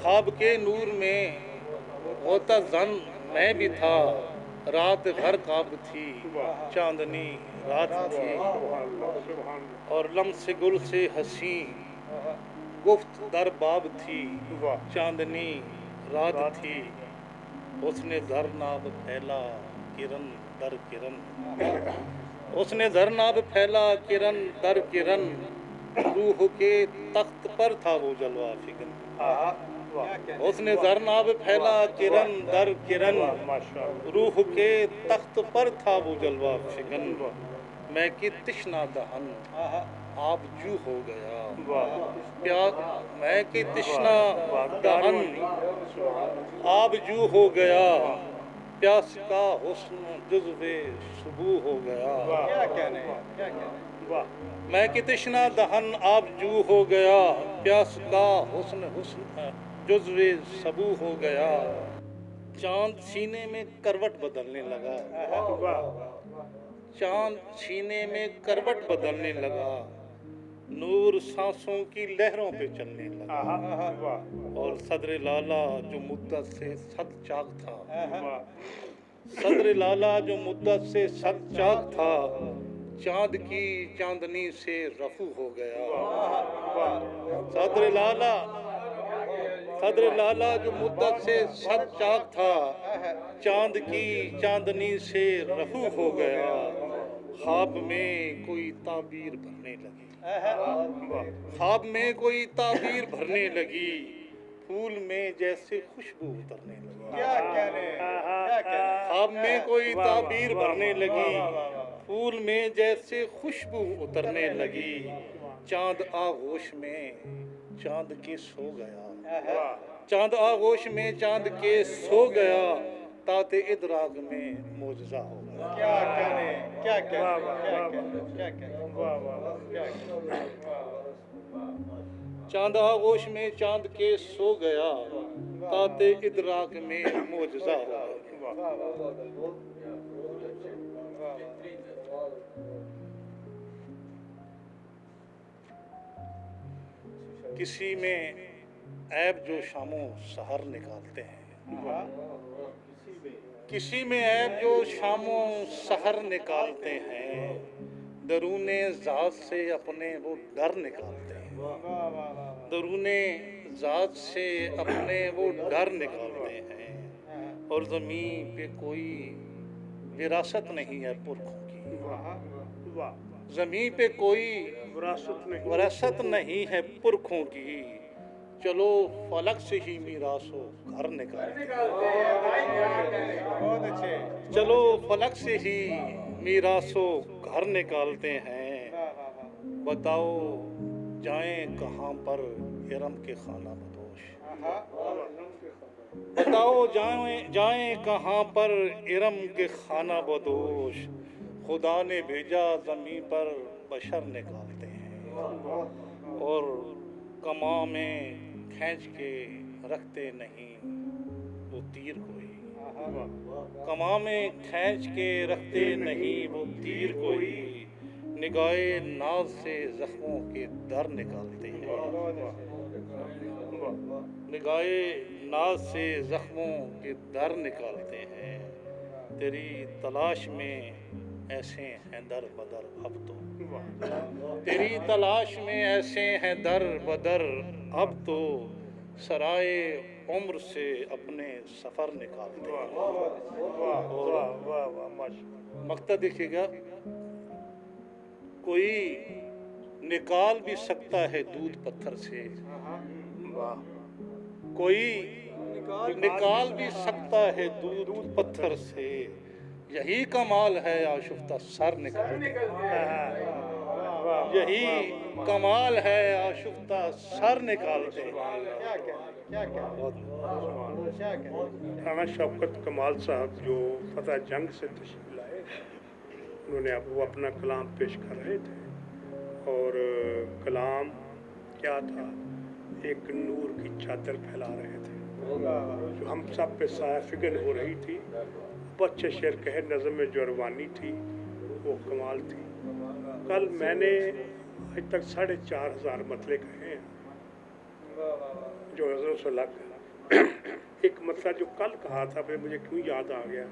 ख्वाब के नूर में होता जन मैं भी था, रात भर काब थी चांदनी रात थी। और लम्स गुल से हंसी गुफ्त दर बाब थी चांदनी रात थी। उसने जरनाब फैला किरण दर किरण, उसने जरनाब फैला किरण दर किरण, रूह के तख्त पर था वो जलवा फिगन। उसने जरनाब फैला किरण दर किरण, रूह के तख्त पर था वो जलवा फिगन। मैं कि तिश्ना दहन आप जू हो गया प्यास, मैं कि तिश्ना दहन आप जू हो गया, प्यास का हुस्न जुज़्वे सुबू हो गया। क्या कहने, क्या कहने। मैं कि तिश्ना दहन आप जू हो गया, प्यास का हुस्न जुज़्वे सबू हो गया, चांद सीने में करवट बदलने लगा, चांद सीने में करवट बदलने लगा, नूर सांसों की लहरों पे चलने लगा, और सदर लाला जो मुद्दत से सद चाक था, सदर लाला जो मुद्दत से सद चाक था, चांद की चांदनी से रफू हो गया। सदर लाला जो मुद्दत से सद चाक था, चांद की चांदनी से रफू हो गया, ख्वाब में कोई ताबीर भरने लगी, ख्वाब में कोई ताबीर भरने लगी, फूल में जैसे खुशबू उतरने लगी, ख्वाब में कोई ताबीर भरने लगी, फूल में जैसे खुशबू उतरने लगी, चांद आगोश में चांद के सो गया, चांद आगोश में चांद के सो गया, ताते इदराक में मोजज़ा हो गया। क्या करें, क्या करें, क्या करें। चांद आगोश में चांद के सो गया, ताते इदराक में मोजज़ा हो गया। किसी में ऐब जो शामो सहर निकालते हैं, किसी में ऐब जो शामो सहर निकालते हैं, दरूने ज़ात से अपने वो डर निकालते हैं, दरूने ज़ात से अपने वो डर निकालते हैं, और ज़मीन पे कोई विरासत नहीं है पुरखों की, ज़मीन पे कोई विरासत नहीं है पुरखों की, चलो फलक से ही मीरासो घर निकालते हैं, चलो फलक से ही मीरासो घर निकालते हैं, बताओ जाएं कहाँ पर इरम के खाना बदोश, बताओ जाएं कहाँ पर इरम के खाना बदोश, खुदा ने भेजा ज़मीन पर बशर निकालते हैं, और कमा में खींच के रखते नहीं वो तीर कोई, कमा में खींच के रखते नहीं वो तीर कोई, निगाहे नाज से जख्मों के दर निकालते हैं, निगाहे नाज से जख्मों के दर निकालते हैं, तेरी तलाश में ऐसे हैं दर बदर अब तो, तेरी तलाश में ऐसे हैं दर बदर अब तो, सराय उम्र से अपने सफ़र निकालते हैं। और मक्ता देखिएगा, कोई निकाल भी सकता है दूध पत्थर से, कोई निकाल भी सकता है दूध पत्थर से, यही कमाल है आशुफ्ता सर निकालते, यही कमाल है आशुफ्ता सर निकालते। राना शौकत कमाल साहब जो फतह जंग से तशरीफ लाए, उन्होंने अब वो अपना कलाम पेश कर रहे थे, और कलाम क्या था, एक नूर की चादर फैला रहे थे जो हम सब पे साया फिगन हो रही थी। बच्चे शेर कहे नज़म में जो रवानी थी वो कमाल थी। कल मैंने आज तक 4,500 मतले कहे हैं जो नज़रों से लग। एक मतला जो कल कहा था फिर मुझे क्यों याद आ गया,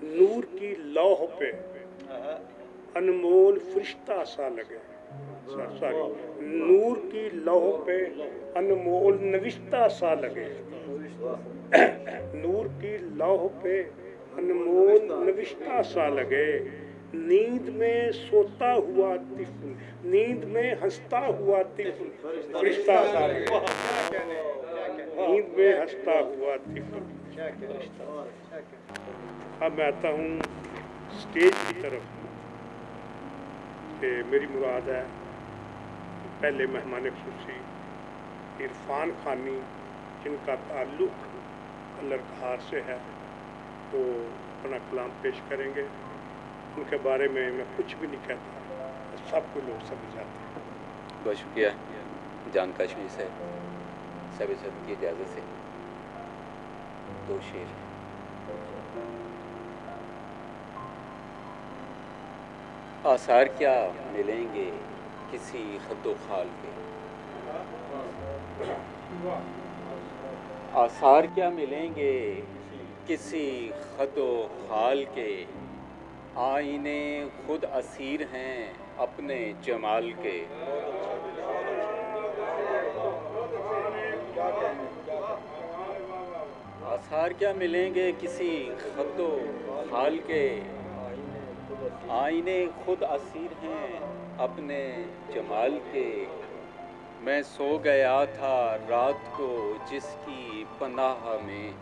नूर की लौह पे अनमोल फरिश्ता सा लगे, सॉरी, नूर की लौह पे अनमोल नविश्ता सा लगे, नूर की लौह पे अनमोल नविश्ता सा लगे, नींद में सोता हुआ तिफल, नींद में हंसता हुआ तिफल फरिश्ता सा लगे, नींद में हंसता हुआ तिफल फरिश्ता। अब मैं आता हूँ स्टेज की तरफ, कि मेरी मुराद है पहले मेहमान खुसूसी इरफान खानी, जिनका ताल्लुक़ लड़कहार से है, वो अपना कलाम पेश करेंगे। उनके बारे में मैं कुछ भी नहीं कहता, सब कुछ लोग समझ जाते हैं। बहुत शुक्रिया जान काशमी साहब, सब की इजाज़त से। दो शेर हैं। आसार क्या मिलेंगे किसी खद्दो खाल के, आसार क्या मिलेंगे किसी खद्दो खाल के, आईने खुद असीर हैं अपने जमाल के। आसार क्या मिलेंगे किसी खद्दो खाल के, आईने खुद असीर हैं अपने जमाल के। मैं सो गया था रात को जिसकी पनाह में,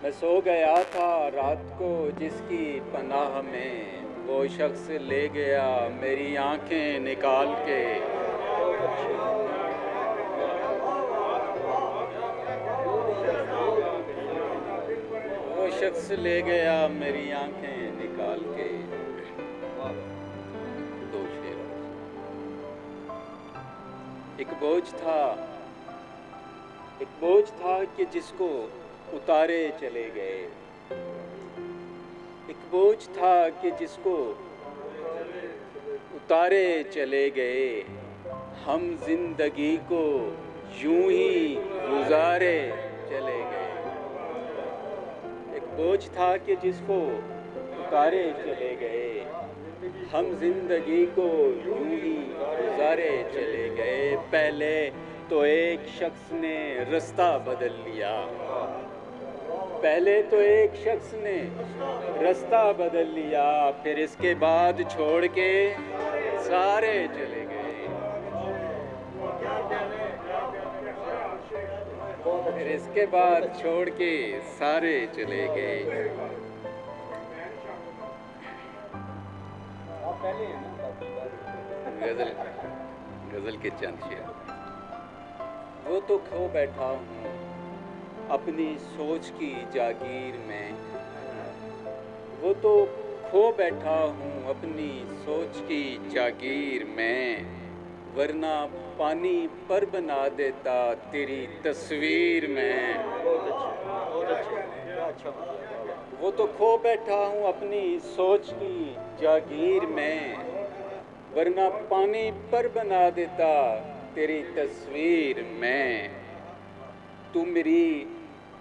मैं सो गया था रात को जिसकी पनाह में, वो शख्स ले गया मेरी आंखें निकाल के। वो शख्स ले गया मेरी आंखें निकाल के। दो शेर। एक बोझ था कि जिसको उतारे चले गए, एक बोझ था कि जिसको उतारे चले गए, हम जिंदगी को यूं ही गुजारे चले गए। एक बोझ था कि जिसको उतारे चले गए, हम जिंदगी को यूं ही गुजारे चले गए। पहले तो एक शख्स ने रास्ता बदल लिया, पहले तो एक शख्स ने रास्ता बदल लिया, फिर इसके बाद छोड़ के सारे चले गए। फिर इसके बाद छोड़ के सारे चले गए। गजल के चंद शेर। वो तो खो बैठा हूँ अपनी सोच की जागीर में, वो तो खो बैठा हूँ अपनी सोच की जागीर में, वरना पानी पर बना देता तेरी तस्वीर में। वो तो खो बैठा हूँ अपनी सोच की जागीर में, वरना पानी पर बना देता तेरी तस्वीर में। तू मेरी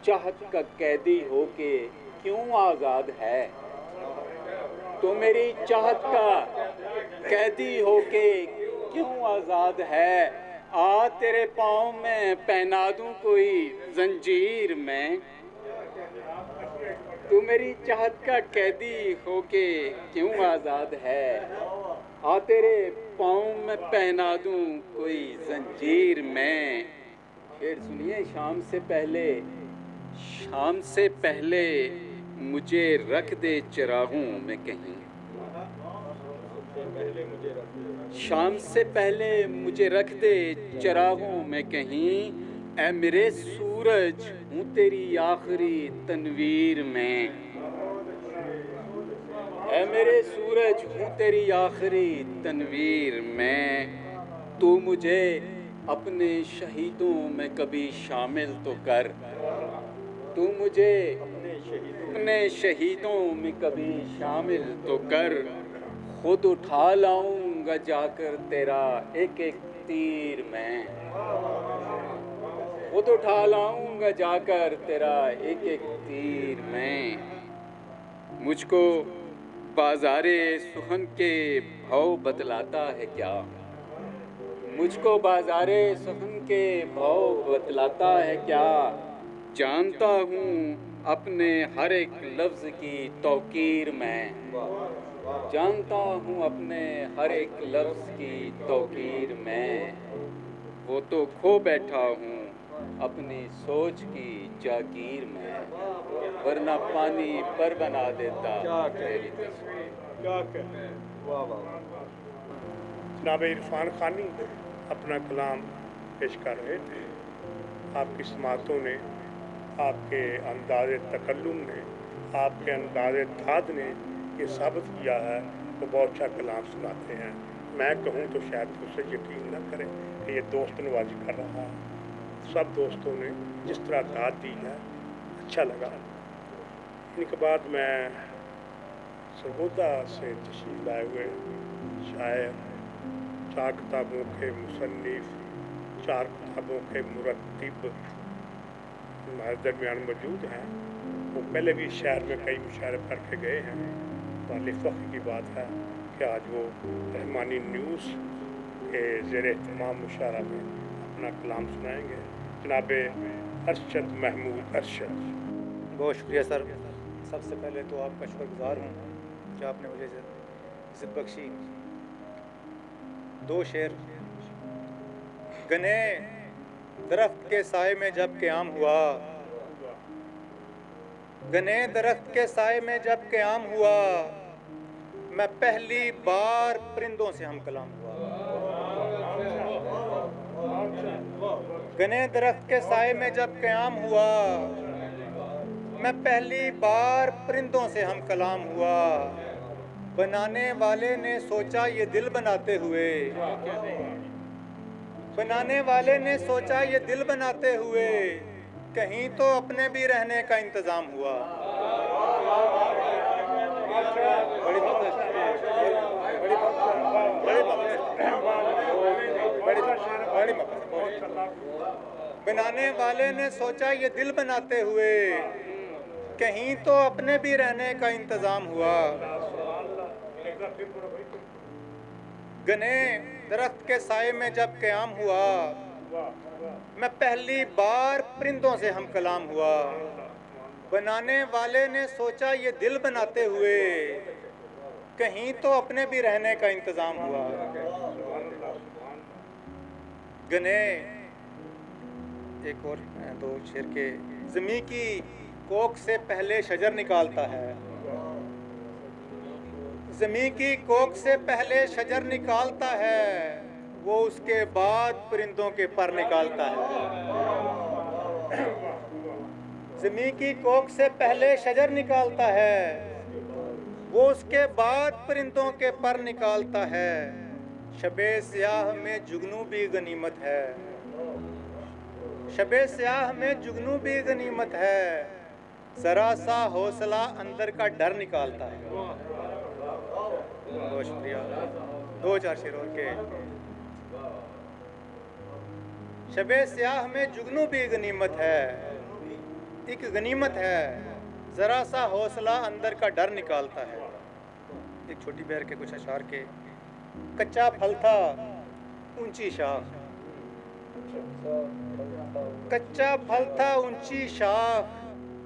चाहत का कैदी होके क्यों आज़ाद है, तू मेरी चाहत का कैदी होके क्यों आज़ाद है। आ तेरे पाँव में पहना दूँ कोई जंजीर में, तू मेरी चाहत का कैदी होके क्यों आज़ाद है। आ तेरे पाँव में पहना दूँ कोई जंजीर में। फिर सुनिए। शाम से पहले मुझे रख दे चिरागों में कहीं, शाम से पहले मुझे रख दे चिरागों में कहीं। ऐ मेरे सूरज हूँ तेरी आखिरी तनवीर में, ऐ मेरे सूरज हूँ तेरी आखिरी तनवीर में। तू मुझे अपने शहीदों में कभी शामिल तो कर, तू मुझे अपने शहीदों में कभी शामिल तो कर। खुद उठा लाऊंगा जाकर तेरा एक एक तीर में, खुद उठा लाऊंगा जाकर तेरा एक एक तीर में। मुझको बाज़ारे सुखन के भाव बतलाता है क्या, मुझको बाज़ारे सुखन के भाव बतलाता है क्या। जानता हूँ अपने हर एक लफ्ज़ की तौकीर में, जानता हूँ अपने हर एक लफ्ज़ की तौकीर में। वो तो खो बैठा हूँ अपनी सोच की जागीर में, वरना पानी पर बना देता तेरी तस्वीर। जनाब इरफान खानी अपना कलाम पेश कर रहे थे। आपकी समातों ने, आपके अंदाज़े तकल्लुम ने, आपके अंदाज़े धाद ने ये साबित किया है वो बहुत अच्छा कलाम सुनाते हैं। मैं कहूँ तो शायद उससे यकीन न करें कि ये दोस्त नवाजी कर रहा है, सब दोस्तों ने जिस तरह दाद दी है अच्छा लगा। इनके बाद मैं सरगोदा से तशरीफ लाए हुए शायर, 4 किताबों के मुसन्निफ, 4 किताबों के मुरत्तिब हमारे दरमियान मौजूद हैं। वो पहले भी शहर में कई मुशायरे करके गए हैं। वाली फ़ख्र की बात है कि आज वो रहमानी न्यूज़ के ज़ेर एहतमाम मुशायरा में अपना कलाम सुनाएंगे। जनाब अरशद महमूद अरशद। बहुत शुक्रिया सर। सबसे पहले तो आपका शुक्रगुजार हूँ कि आपने मुझे इज़्ज़त बख्शी। 2 शेर। गने दरख्त के साए में जब क़याम हुआ, गने दरख्त के साए में जब क़याम हुआ, मैं पहली बार परिंदों से हम कलाम हुआ। गने दरख्त के साए में जब क़याम हुआ, मैं पहली बार परिंदों से हम कलाम हुआ। बनाने वाले ने सोचा ये दिल बनाते हुए, बनाने वाले ने सोचा ये दिल बनाते हुए, कहीं तो अपने भी रहने का इंतज़ाम हुआ। बनाने वाले ने सोचा ये दिल बनाते हुए, कहीं तो अपने भी रहने का इंतज़ाम हुआ। गने दरख्त के साए में जब क़याम हुआ, मैं पहली बार परिंदों से हम कलाम हुआ। बनाने वाले ने सोचा ये दिल बनाते हुए, कहीं तो अपने भी रहने का इंतज़ाम हुआ। गने एक और 2 शेर के। ज़मी की कोख से पहले शजर निकालता है, ज़मी की कोख से पहले शजर निकालता है, वो उसके बाद परिंदों के पर निकालता है। ज़मी की कोख से पहले शजर निकालता है, वो उसके बाद परिंदों के पर निकालता है। शबे स्याह में जुगनू भी गनीमत है, शबे स्याह में जुगनू भी गनीमत है, ज़रा सा हौसला अंदर का डर निकालता है। बहुत शुक्रिया। 2-4 शेर और के। शबे स्याह में जुगनू भी गनीमत है, एक गनीमत है, ज़रा सा हौसला अंदर का डर निकालता है। एक छोटी बहर के कुछ अशार के। कच्चा फल था ऊंची शाख, कच्चा फल था ऊंची शाख,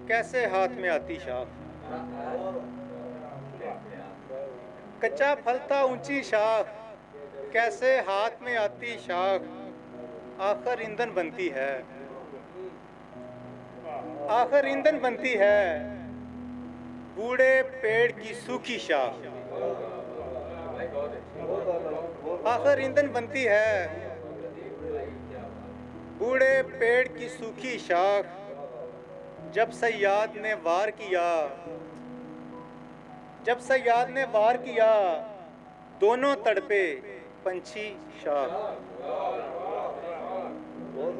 कैसे हाथ में आती शाख। कच्चा फल था ऊंची शाख, कैसे हाथ में आती शाख, आखिर ईंधन बनती है, आखिर ईंधन बनती है, बूढ़े पेड़ की सूखी शाख। आखिर ईंधन बनती है, बूढ़े पेड़ की सूखी शाख। जब सयाद ने वार किया, जब सयाद ने वार किया, दोनों तड़पे पंछी शाख। बहुत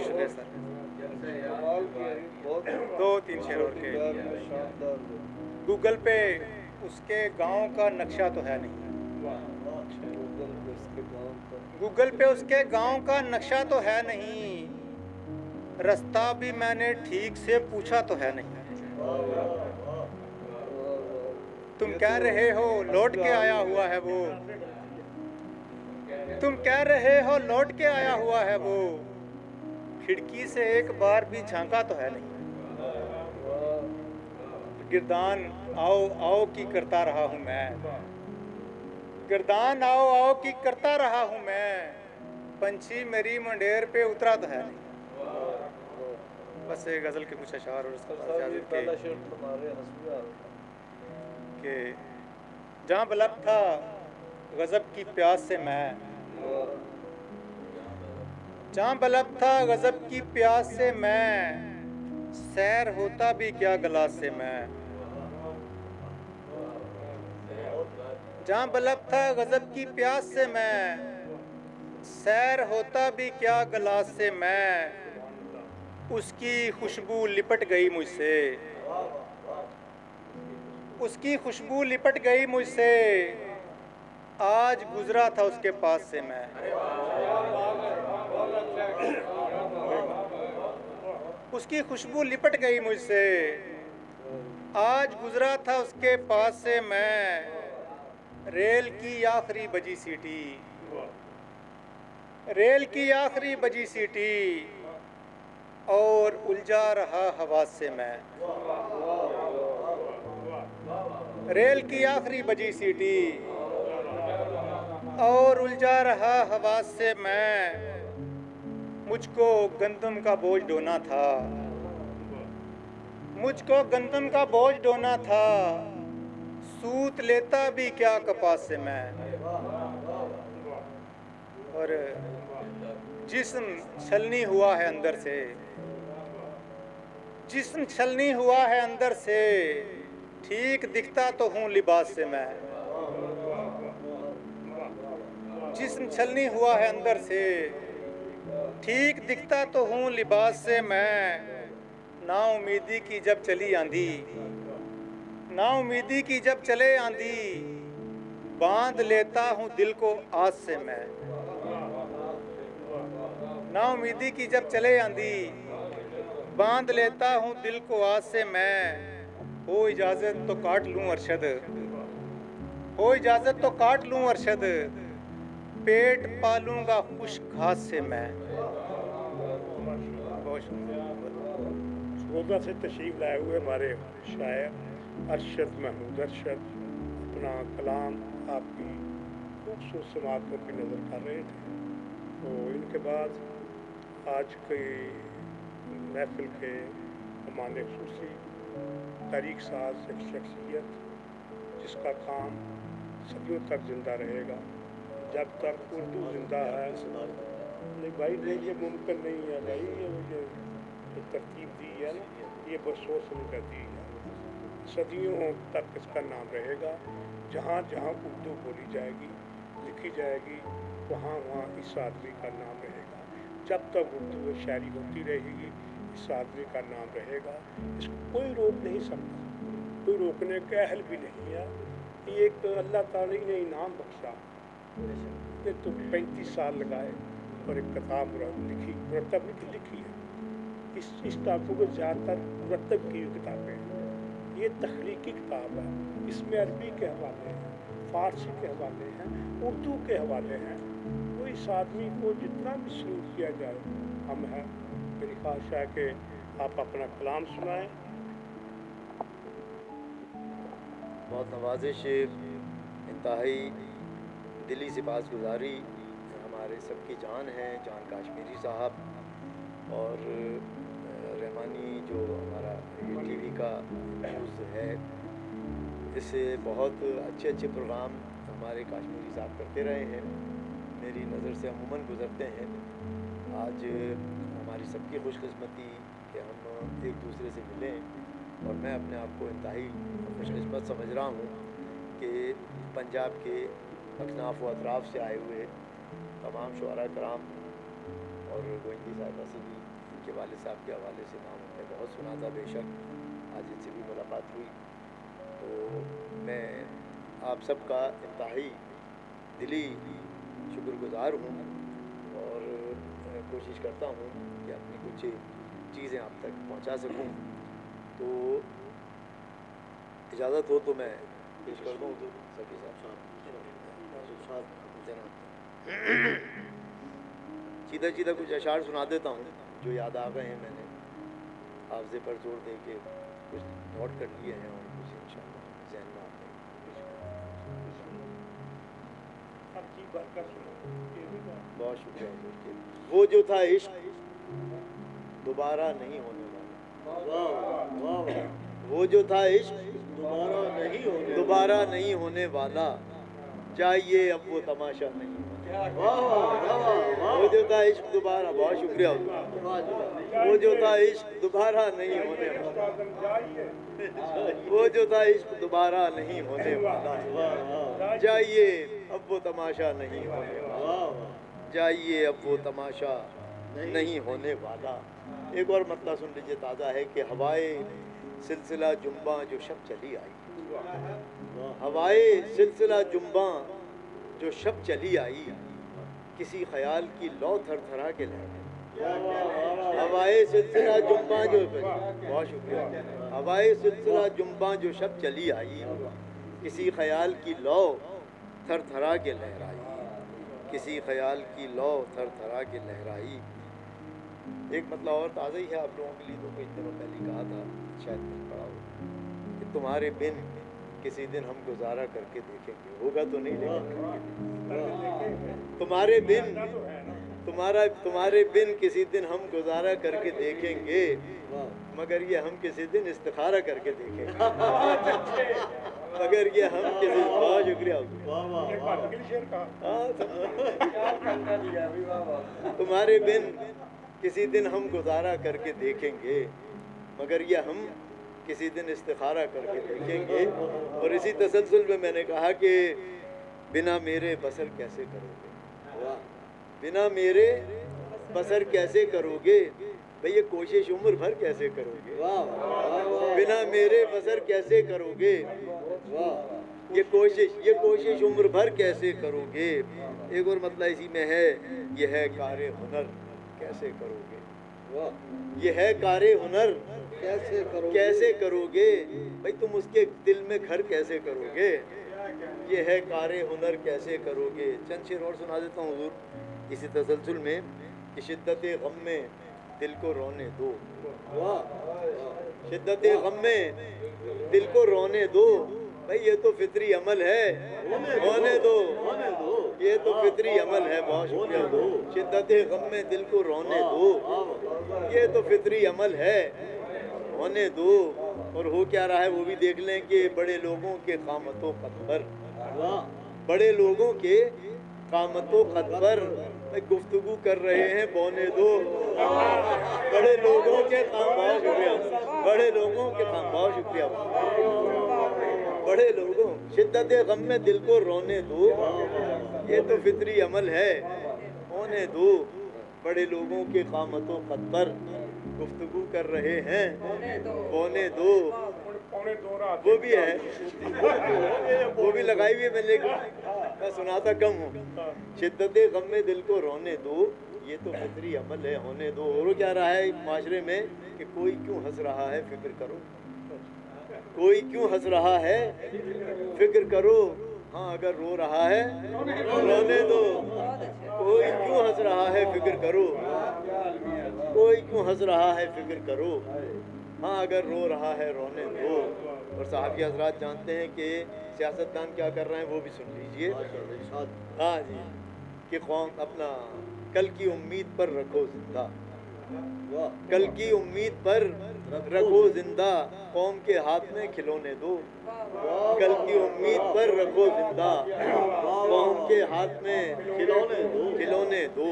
शुक्रिया सर। 2-3 शेर और के। गूगल पे उसके गांव का नक्शा तो है नहीं, गूगल पे उसके गांव का नक्शा तो है नहीं, रास्ता भी मैंने ठीक से पूछा तो है नहीं। तुम कह रहे हो लौट के आया हुआ है वो, तुम कह रहे हो लौट के आया हुआ है वो, खिड़की से एक बार भी झांका तो है नहीं। गिरदान आओ आओ की करता रहा हूँ मैं, गिरदान आओ आओ की करता रहा हूँ मैं, पंछी मेरी मंडेर पे उतरा तो है नहीं। बस एक गज़ल के कुछ अशार और उसके कि जहाँ बलब था गज़ब की प्यास से मैं, जहाँ बलब था गज़ब की प्यास से मैं, सैर होता भी क्या गिलास से मैं। जहाँ बलब था गज़ब की प्यास से मैं, सैर होता भी क्या गिलास से मैं, उसकी खुशबू लिपट गई मुझसे, उसकी खुशबू लिपट गई मुझसे, आज गुजरा था उसके पास से मैं। उसकी खुशबू लिपट गई मुझसे, आज गुजरा था उसके पास से मैं। रेल की आखिरी बजी सीटी, रेल की आखिरी बजी सीटी, और उलझा रहा हवास से मैं। रेल की आखिरी बजी सीटी और उलझा रहा हवास से मैं। मुझको गंदम का बोझ ढोना था, मुझको गंदम का बोझ ढोना था, सूत लेता भी क्या कपास से मैं। और जिस्म छलनी हुआ है अंदर से, जिस्म छलनी हुआ है अंदर से, ठीक दिखता तो हूँ लिबास से मैं। जिस्म छलनी हुआ है अंदर से, ठीक दिखता तो हूँ लिबास से मैं। ना उम्मीदी की जब चली आंधी, ना उम्मीदी की जब चले आंधी, बांध लेता हूँ दिल को आस से मैं। ना उम्मीदी की जब चले आंधी, बांध लेता हूँ दिल को आस से मैं। हो इजाज़त तो काट लूँ अरशद, हो इजाज़त तो काट लूँ अरशद, पेट पालूंगा खुश घास से मैं। सरगोदा से तशरीफ़ लाए हुए हमारे शायर अरशद महमूद अरशद अपना कलाम आपकी खूबसूरत समात पर भी नज़र कर रहे थे। तो इनके बाद आज की महफिल के मेहमान खुसूसी तारीख साज एक शख्सियत जिसका काम सदियों तक ज़िंदा रहेगा, जब तक उर्दू ज़िंदा है। नहीं भाई नहीं, ये मुमकिन नहीं है भाई, ये मुझे जो तरतीब दी है ना, ये बरसों से कर दी है। सदियों तक इसका नाम रहेगा। जहाँ जहाँ उर्दू बोली जाएगी, लिखी जाएगी, वहाँ वहाँ इस आदमी का नाम रहेगा। जब तक उर्दू में शायरी होती रहेगी, इस आदमी का नाम रहेगा। इसको कोई रोक नहीं सकता, कोई रोकने का अहल भी नहीं है। ये एक अल्लाह ताला ने इनाम बख्शा। ये तो 35 साल लगाए और एक किताब लिखी, मुरतब लिखी है। इस किताबों को ज़्यादातर मुरतब की किताबें हैं। ये तख्लीकी किताब है, इसमें अरबी के हवाले हैं, फ़ारसी के हवाले हैं, उर्दू के हवाले हैं। तो इस आदमी को जितना भी सलूट किया जाए हम हैं। मेरी ख्वाहिश है कि आप अपना कलाम सुनाएं। बहुत नवाजिश, इंतहाई दिली सिपासगुजारी हमारे सबकी जान है, जान काश्मीरी साहब और रहमानी जो हमारा ये टीवी का न्यूज़ है, इससे बहुत अच्छे अच्छे प्रोग्राम हमारे काश्मीरी साहब करते रहे हैं, मेरी नज़र से अमूमन गुज़रते हैं। आज हमारी सबकी खुशकिस्मती कि हम एक दूसरे से मिलें और मैं अपने आप को इंतहाई खुशकिस्मत समझ रहा हूँ कि पंजाब के अकनाफ व अतराफ़ से आए हुए तमाम शुअरा कराम और गोइंदी साहिबा से भी इनके वालिद साहब के हवाले से नाम हमने बहुत सुना था, बेशक आज इनसे भी मुलाकात हुई। तो मैं आप सबका इंतहाई दिली शुक्रगुज़ार हूँ और कोशिश करता हूँ कि अपनी कुछ चीज़ें आप तक पहुँचा सकूँ। तो इजाज़त हो तो मैं पेश कर दूँ तो सभी साहब सीधा सीधा कुछ अशार सुना देता हूँ जो याद आ गए हैं। मैंने हाफ़ज़े पर जोर दे के कुछ नोट कर लिए हैं और कुछ इंशाअल्लाह ज़हन में आते हैं। बहुत शुक्रिया। वो जो था इश्क दोबारा नहीं होने वाला, वो जो था इश्क दोबारा नहीं होने वाला, चाहिए अब वो तमाशा नहीं होने। वो जो था इश्क दोबारा, बहुत शुक्रिया। वो जो था इश्क दोबारा नहीं होने वाला, वो जो था इश्क दोबारा नहीं होने वाला, चाहिए अब वो तमाशा नहीं होने वाला। जाइए अब वो तमाशा नहीं होने वाला। एक और मतलब सुन लीजिए ताज़ा है कि हवाए सिलसिला जुम्बा जो शब चली आई, हवाए सिलसिला जुम्बा जो शब चली आई, किसी ख्याल की लौ थर थरा के लहराई। हवाए सिलसिला जुम्बा जो, बहुत शुक्रिया, हवाए सिलसिला जुम्बा जो शब चली आई, किसी ख्याल की लौ थर थरा के लहराई, किसी ख्याल की लौ थर थरा के लहराई। एक मतलब और ताज़ा ही है आप लोगों के लिए, तो कुछ दिनों पहले कहा था, शायद नहीं पड़ा हो, कि तुम्हारे बिन किसी दिन हम गुजारा करके देखेंगे। होगा तो नहीं, लेकिन तुम्हारे बिन, तुम्हारे बिन किसी दिन हम गुजारा करके देखेंगे, मगर ये हम किसी दिन इस्तिखारा करके देखेंगे। मगर ये हम किसी, बहुत शुक्रिया, तुम्हारे बिन किसी दिन हम गुजारा करके देखेंगे, मगर ये हम किसी दिन इस्तिखारा करके देखेंगे। और इसी तसलसल में मैंने कहा कि बिना मेरे बसर कैसे करोगे, बिना मेरे बसर कैसे करोगे, भाई ये कोशिश उम्र भर कैसे करोगे, बिना मेरे बसर कैसे करोगे, ये कोशिश उम्र भर कैसे करोगे। एक और मतलब इसी में है, ये है कारे हुनर कैसे करोगे, ये है कारे हुनर कैसे करोगे, भाई तुम उसके दिल में घर कैसे करोगे, ये है कारे हुनर कैसे करोगे। चंद शेर और सुना देता हूँ हुजूर इसी तसलसल में, कि शिद्दत गम में दिल को रोने दो, शिद्दत गम में दिल को रोने दो, भाई ये तो फितरी अमल है, होने दो, ये तो फितरी अमल है। बहुत शुक्रिया। शिद्दत गम में दिल को रोने दो, ये तो फितरी अमल है, होने दो। और हो क्या रहा है वो भी देख लें कि बड़े लोगों के कामतों कद पर, बड़े लोगों के कामतों कद पर गुफ्तगू कर रहे हैं, बोने दो। बड़े लोगों के काम, बहुत शुक्रिया, बड़े लोगों के काम, बहुत शुक्रिया, बड़े लोगों, शिद्दत गम में दिल को रोने दो, ये तो फितरी अमल है, होने दो। बड़े लोगों के कामतों कद पर गुफ्तगू कर रहे हैं, होने दो। वो भी है, वो भी लगाई हुई है मैंने, मैं सुनाता कम हूँ। शिद्दत गम में दिल को रोने दो, ये तो फितरी अमल है, होने दो। और क्या रहा है माशरे में कि कोई क्यों हंस रहा है फिक्र करो, कोई क्यों हंस रहा है फिक्र करो, हाँ अगर रो रहा है रोने दो। कोई क्यों हंस रहा है फिक्र करो, कोई क्यों हंस रहा है फिक्र करो, हाँ अगर रो रहा है रोने दो। और साहबी हजरात जानते हैं कि सियासतदान क्या कर रहे हैं, वो भी सुन लीजिए। हाँ जी, कि कौम अपना कल की उम्मीद पर रखो जिंदा, कल की उम्मीद पर रखो जिंदा, कौम के हाथ में खिलौने दो। कल की उम्मीद पर रखो जिंदा, कौम के हाथ में खिलौने दो।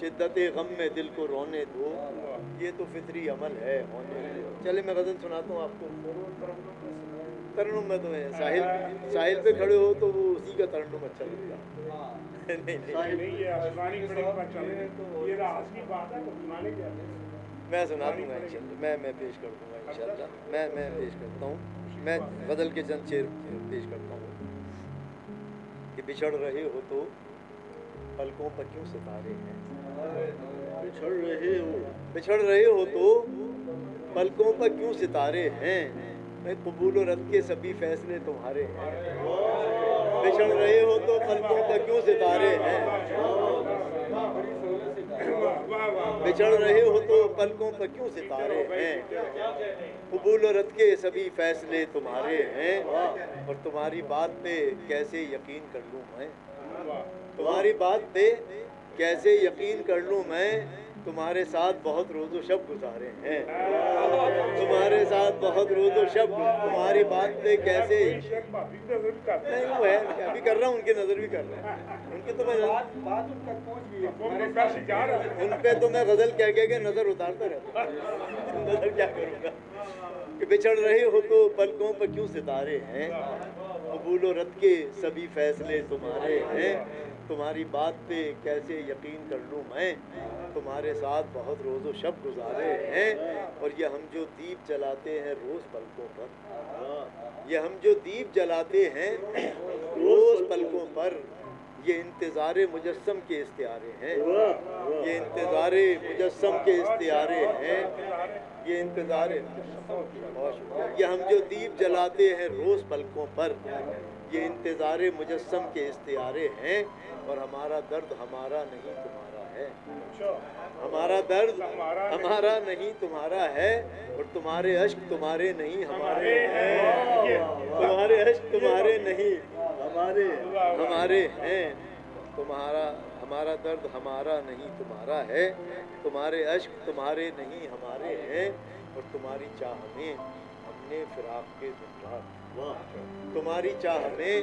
शिद्दत गम में दिल को रोने दो, ये तो फितरी अमल है, होने दो। चले मैं गज़ल सुनाता हूँ आपको। तरन्नुम में तो है, साहिल पे खड़े हो तो वो उसी का तरन्नुम अच्छा लगता है। मैं सुना दूंगा इंशाल्लाह, मैं पेश कर दूंगा इंशाल्लाह, मैं पेश करता हूँ। मैं गज़ल के चंद शेर पेश करता हूँ कि बिछड़ रहे हो तो पलकों पर क्यों सितारे हैं, बिछड़ रहे हो तो पलकों पर क्यों सितारे हैं, मैं कबूल और रद्द के सभी फैसले तुम्हारे हैं। बिछड़ रहे हो तो पलकों पर क्यों सितारे हैं, बिछड़ रहे हो तो पलकों पर क्यों सितारे हैं, कबूल और रद्द के सभी फैसले तुम्हारे हैं। और तुम्हारी बात पे कैसे यकीन कर लूँ मैं, तुम्हारी बात पे कैसे यकीन कर लूँ मैं, तुम्हारे साथ बहुत रोज़ो शब गुजारे हैं, तुम्हारे साथ बहुत रोज़ो शब, तुम्हारी बात पे कैसे नहीं वो है, अभी कर रहा हूँ, उनकी नज़र भी कर रहा है, उनकी तो मैं उन पे तो मैं गज़ल कह के नज़र उतारता रहता हूँ, नज़र क्या करूँगा। कि बिछड़ रहे हो तो पलकों पर क्यों सितारे हैं, قبول و رد کے سبھی فیصلے تمہارے ہیں، تمہاری بات پہ کیسے یقین کر لوں میں، تمہارے ساتھ بہت روز و شب گزارے ہیں، اور یہ ہم جو دیپ جلاتے ہیں روز پلکوں پر، یہ ہم جو دیپ جلاتے ہیں روز پلکوں پر، یہ انتظار مجسم کے استعارے ہیں، یہ انتظار مجسم کے استعارے ہیں، یہ انتظار، یہ ہم جو دیپ جلاتے ہیں روز پلکوں پر، یہ انتظار مجسم کے استعارے ہیں، اور ہمارا درد ہمارا نہیں تمہارا ہے، ہمارا درد ہمارا نہیں تمہارا ہے، اور تمہارے اشک تمہارے نہیں ہمارے ہیں، تمہارے اشک تمہارے نہیں ہمارے ہیں، ہمارا درد ہمارا نہیں تمہارا ہے، تمہارے اشک تمہارے نہیں ہمارے ہیں، اور تمہاری چاہ میں ہم نے فراق کے دن رات، تمہاری چاہ میں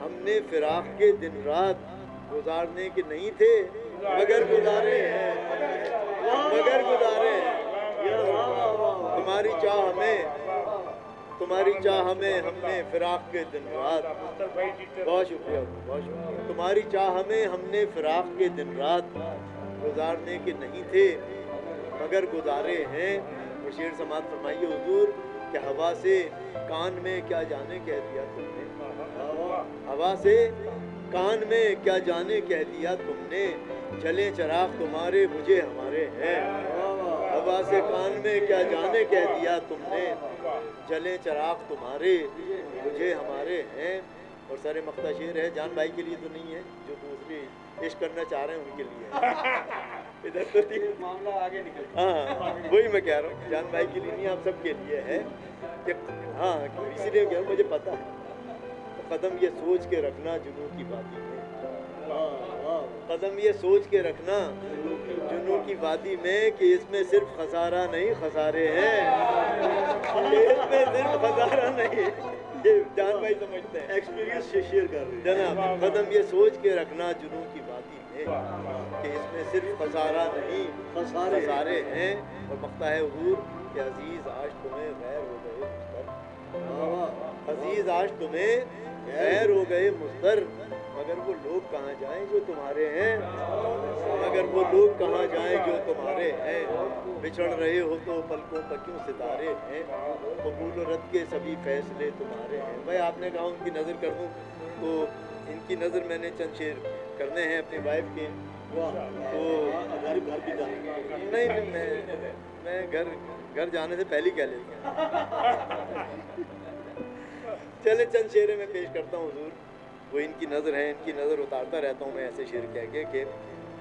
ہم نے فراق کے دن رات گزارنے کے نہیں تھے مگر گزارے ہیں، مگر گزارے ہیں، تمہاری چاہ میں ہم نے فراق کے دن رات، بہت شکریہ بہت شکریہ، تمہاری چاہ میں ہم نے فراق کے دن رات گزارنے کے نہیں تھے مگر گزارے ہیں، اور شعر سماعت فرمائیے حضور کہ ہوا سے کان میں کیا جانے کہہ دیا تم نے، ہوا سے کان میں کیا جانے کہہ دیا تم نے، جلے چراغ تمہارے مجھے ہمارے ہیں، ہوا سے کان میں کیا جانے کہہ دیا تم نے، جلے چراغ تمہارے مجھے ہمارے ہیں، اور سارے مقطع شعر ہے جان بھائی کے لیے تو نہیں ہے، جو دوسری عشق کرنا چاہ رہے ہیں ان کے لیے ادھر تو معاملہ آگے نکل، ہاں وہی میں کہہ رہا ہوں، جان بھائی کے لیے نہیں آپ سب کے لیے ہے کہ ہاں اسی لیے کہہ رہا ہوں مجھے پتہ ہے، قدم یہ سوچ کے رکھنا جنوں کی وادی میں، قدم یہ سوچ کے رکھنا جنوں کی وادی میں کہ اس میں صرف خسارہ نہیں خسارے ہیں، کہ اس میں صرف خسارہ نہیں، یہ جان بھائی سمجھتے ہیں، ایکسپیرینس سے شیئر کر رہے ہیں جناب، قدم یہ سوچ کے رکھنا جنوں کی وادی میں کہ اس میں صرف خسارہ نہیں خسارے ہیں، اور مقطع ہے حضور کہ عزیز آج تمہیں غیر ہو گئے مستر، عزیز آج تمہیں غیر ہو گئے مستر، مگر وہ لوگ کہاں جائیں جو تمہارے ہیں، مگر وہ لوگ کہاں جائیں جو تمہارے ہیں، بچھڑ رہے ہو تو پلکوں پر کیوں ستارے ہیں، قبول و رد کے سبھی فیصلے تمہارے ہیں۔ بھائی آپ نے کہا ان کی نظر کر دوں، تو ان کی نظر میں نے چند شعر کرنے ہیں اپنی وائف کے، تو نہیں میں گھر جانے سے پہلے کہہ لیتا ہوں، چلے چند شعر میں پیش کرتا ہوں حضور، وہ ان کی نظر ہے، ان کی نظر اتارتا رہتا ہوں میں ایسے شعر کہہ کے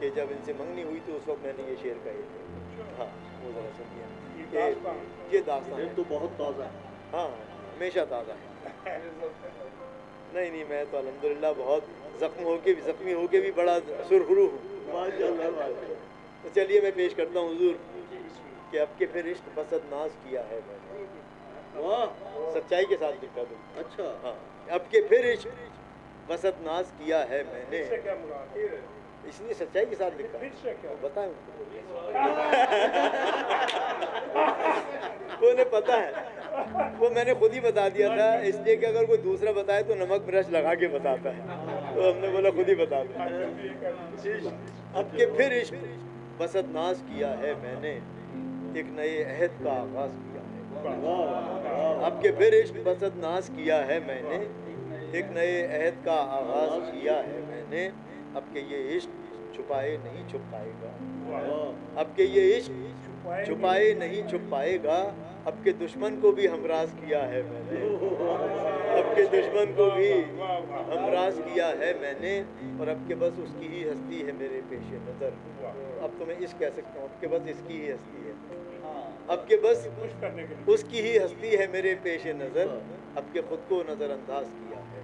کہ جب ان سے منگنی ہوئی تو اس وقت میں نے یہ شعر کہے تھے، ہاں وہ ذرا سنیے کہ یہ داستان تو بہت تازہ ہے، ہاں ہمیشہ تازہ ہے، نہیں میں تو الحمدللہ بہت زخمی ہو کے بھی بڑا سرخرو ہوں، تو چلیے میں پیش کرتا ہوں حضور کہ اب کے پھر عشق بسد ناز کیا ہے میں نے، سچائی کے ساتھ لکھا تم، اچھا ہاں، اب کے پھر عشق بسد ناز کیا ہے میں نے، اس لیے سچائی کے ساتھ لکھا، بتائیں انہیں پتہ ہے، وہ میں نے خود ہی بتا دیا تھا، اس لیے کہ اگر کوئی دوسرا بتائے تو نمک مرچ لگا کے بتاتا ہے، تو ہم نے بولا خود ہی بتا دیں۔ اب کے پھر عشق بسد ناز کیا ہے میں نے، ایک نئے عہد کا آغاز کیا ہے، اب کے پھر عشق بسد ناز کیا ہے میں نے، ایک نئے عہد کا آغاز کیا ہے میں نے، اب کہ یہ عشق چھپائے نہیں چھپ پائے گا، اب کہ یہ عشق چھپائے نہیں چھپ پائے گا، اب کے دشمن کو بھی ہمراز کیا ہے میں نے، اب کے دشمن کو بھی ہمراز کیا ہے میں نے، اور اب کے بس اس کی ہی ہستی ہے میرے پیش نظر، اب تو میں اس کہہ سکتا ہوں، اب کے بس اس کی ہی ہستی ہے، اب کے بس اس کی ہی ہستی ہے میرے پیش نظر، اب کے خود کو نظر انداز کیا ہے،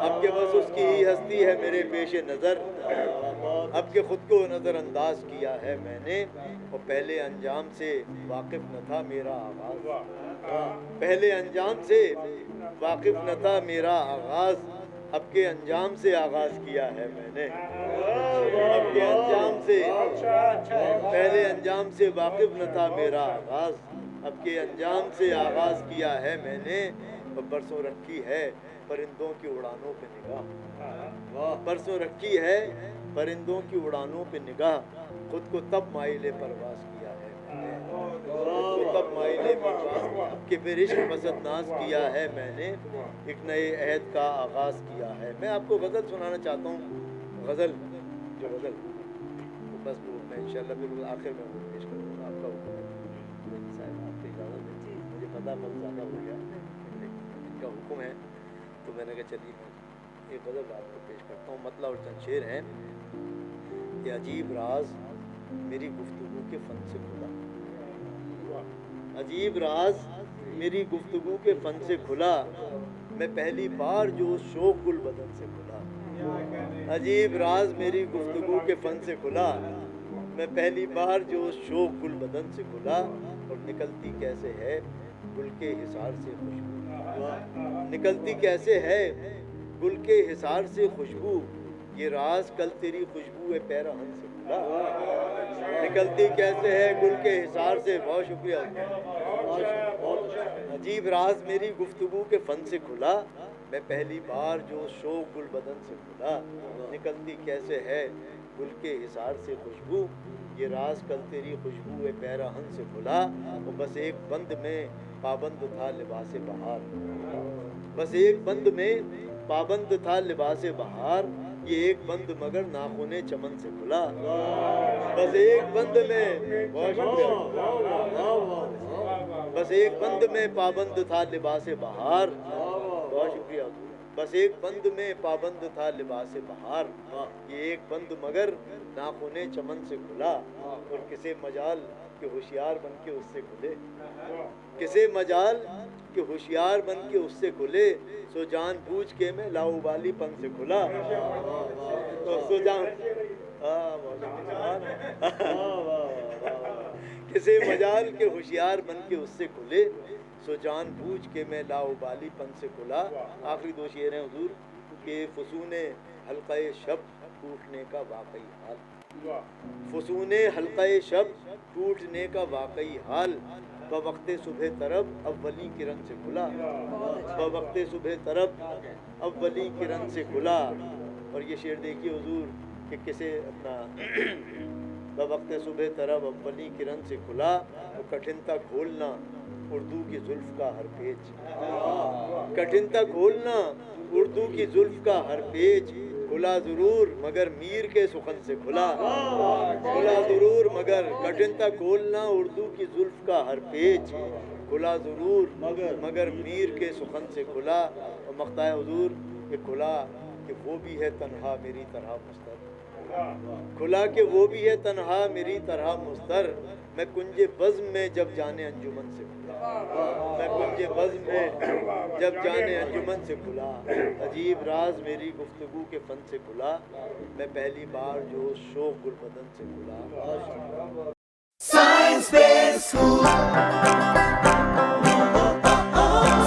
اب کے بس اس کی ہی ہستی ہے میرے پیش نظر، اب کے خود کو نظر انداز کیا ہے میں نے، اور پہلے انجام سے واقف نہ تھا میرا آغاز، پہلے انجام سے واقف نہ تھا میرا آغاز، اب کے انجام سے آغاز کیا ہے میں نے، اب کے انجام سے پہلے انجام سے واقف نہ تھا میرا آغاز، اب کے انجام سے آغاز کیا ہے میں نے، اور برسوں رکھی ہے پرندوں کی اڑانوں پہ نگاہ، برسوں رکھی ہے پرندوں کی اڑانوں پہ نگاہ، خود کو تب مائل پرواز کیا ہے میں نے، خود کو تب مائل پرواز کہ پھر عشق بسط ناز کیا ہے میں نے، ایک نئے عہد کا آغاز کیا ہے۔ میں آپ کو غزل سنانا چاہتا ہوں، غزل جو غزل بس وہ میں انشاءاللہ پھر آخر میں وہ پیش کروں گا۔ آپ کا حکم ہے صاحب، آپ کی اجازت ہے؟ مجھے پتہ بہت زیادہ ہو گیا، ان کا حکم ہے تو میں نے کہا چلیے میں ایک غزل آپ کو پیش کرتا ہوں۔ مطلع اور چند شعر ہیں کہ عجیب راز میری گفتگو کے فن سے کھلا، عجیب راز میری گفتگو کے فن سے کھلا، میں پہلی بار جو شوق گل بدن سے کھلا، عجیب راز میری گفتگو کے فن سے کھلا، میں پہلی بار جو شوق گل بدن سے کھلا، اور نکلتی کیسے ہے گل کے حصار سے خوشبو، نکلتی کیسے ہے گل کے حصار سے خوشبو، یہ راز کل تیری خوشبو پیراہن سے کھلا، نکلتی کیسے ہے گل کے حصار سے۔ بہت شکریہ، عجیب راز میری گفتگو کے فن سے کھلا، میں پہلی بار جو شوق گل بدن سے کھلا، نکلتی کیسے ہے گل کے حصار سے خوشبو، یہ راز کل تیری خوشبو پیراہن سے کھلا، وہ بس ایک بند میں پابند تھا لباس بہار، بس ایک بند میں پابند تھا لباس بہار، یہ ایک بند مگر ناخن چمن سے کھلا، بس ایک بند میں، بس ایک بند میں پابند تھا لباس بہار، بہت شکریہ، بس ایک بند میں پابند تھا لباس بہار، یہ ایک بند مگر ناخن چمن سے کھلا، اور کسے مجال کہ ہوشیار بن کے اس سے کھلے، کسے مجال کہ ہوشیار بن کے اس سے کھلے، سو جان بوجھ کے میں لاؤبالی پن سے کھلا، سو جان کسے مجال کے ہوشیار بن کے اس سے کھلے، سو جان بوجھ کے میں لاؤبالی پن سے کھلا۔ آخری دو شعر ہیں حضور کہ فسون حلقہ شب ٹوٹنے کا واقعی حال، فسون حلقہ شب ٹوٹنے کا واقعی حال، بوقت صبح طرب اولی کرن سے کھلا، بوقت صبح طرب اولی کرن سے کھلا۔ اور یہ شعر دیکھیے حضور کہ کسے اپنا بوقت صبح طرب اولی کرن سے کھلا، وہ کٹھن تھا کھولنا اردو کی زلف کا ہر پیج، کٹھن تھا کھولنا اردو کی زلف کا ہر پیج، کھلا ضرور مگر میر کے سخن سے کھلا، کھلا ضرور مگر کٹھن تھا کھولنا اردو کی زلف کا ہر پیج، کھلا ضرور مگر میر کے سخن سے کھلا۔ اور مقطع حضور کہ کھلا کہ وہ بھی ہے تنہا میری طرح مستر، کھلا کہ وہ بھی ہے تنہا میری طرح مستر، میں کنج بزم میں جب جانے انجمن سے کھلا، میں کنج بزم میں جب جانے انجمن سے کھلا، عجیب راز میری گفتگو کے فن سے کھلا، میں پہلی بار جو شوق گل بدن سے کھلا۔ سائنس بیس اسکول،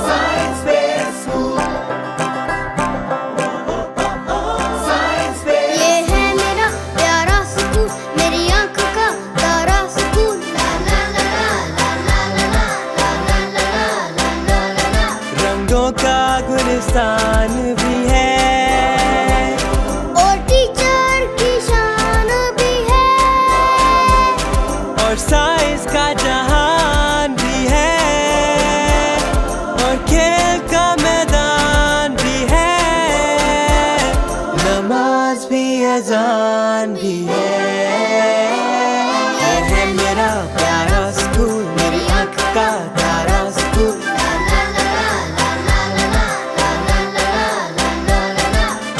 سائنس بیس اسکول، سائنس بیس، یہ ہے میرا پیارا سکول، میری آنکھ کا تارا سکول، لا لا لا لا لا لا لا لا لا لا لا لا، رنگوں کا گلستان بھی ہے اور ٹیچر کی شان بھی ہے، اور سائنس کا جہان بھی ہے، اور کھیل کا میدان بھی ہے، نماز بھی اذان بھی ہے، یہ ہے میرا پیارا اسکول، میری آنکھ کا تارا اسکول،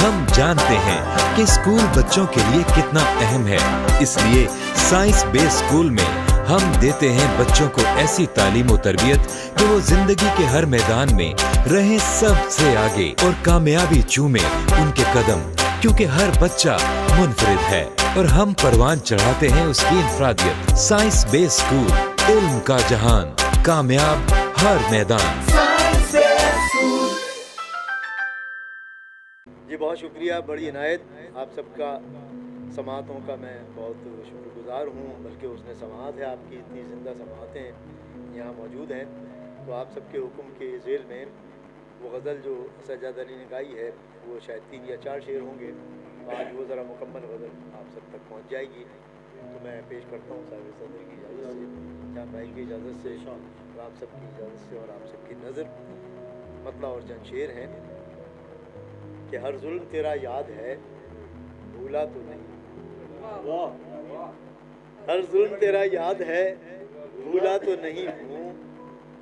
ہم جانتے ہیں کہ اسکول بچوں کے لیے کتنا اہم ہے، اس لیے سائنس بیس اسکول میں ہم دیتے ہیں بچوں کو ایسی تعلیم و تربیت کہ وہ زندگی کے ہر میدان میں رہیں سب سے آگے اور کامیابی چومے ان کے قدم، کیونکہ ہر بچہ منفرد ہے اور ہم پروان چڑھاتے ہیں اس کی انفرادیت۔ سائنس بیس اسکول، علم کا جہان، کامیاب ہر میدان۔ جی بہت شکریہ، بڑی عنایت آپ سب کا، سماعتوں کا میں بہت شکر گزار ہوں، بلکہ اس نے سماعت ہے، آپ کی اتنی زندہ سماعتیں یہاں موجود ہیں، تو آپ سب کے حکم کے ذیل میں وہ غزل جو سجاد علی نے گائی ہے وہ شاید 3 یا 4 شعر ہوں گے. آج وہ ذرا مکمل غزل آپ سب تک پہنچ جائے گی. تو میں پیش کرتا ہوں صاحب صدر کی اجازت سے, جان بھائی کی اجازت سے اور آپ سب کی اجازت سے اور آپ سب کی نظر. مطلع اور چند شعر ہیں کہ ہر ظلم تیرا یاد ہے بھولا تو نہیں, ہر ظلم تیرا یاد ہے بھولا تو نہیں ہوں,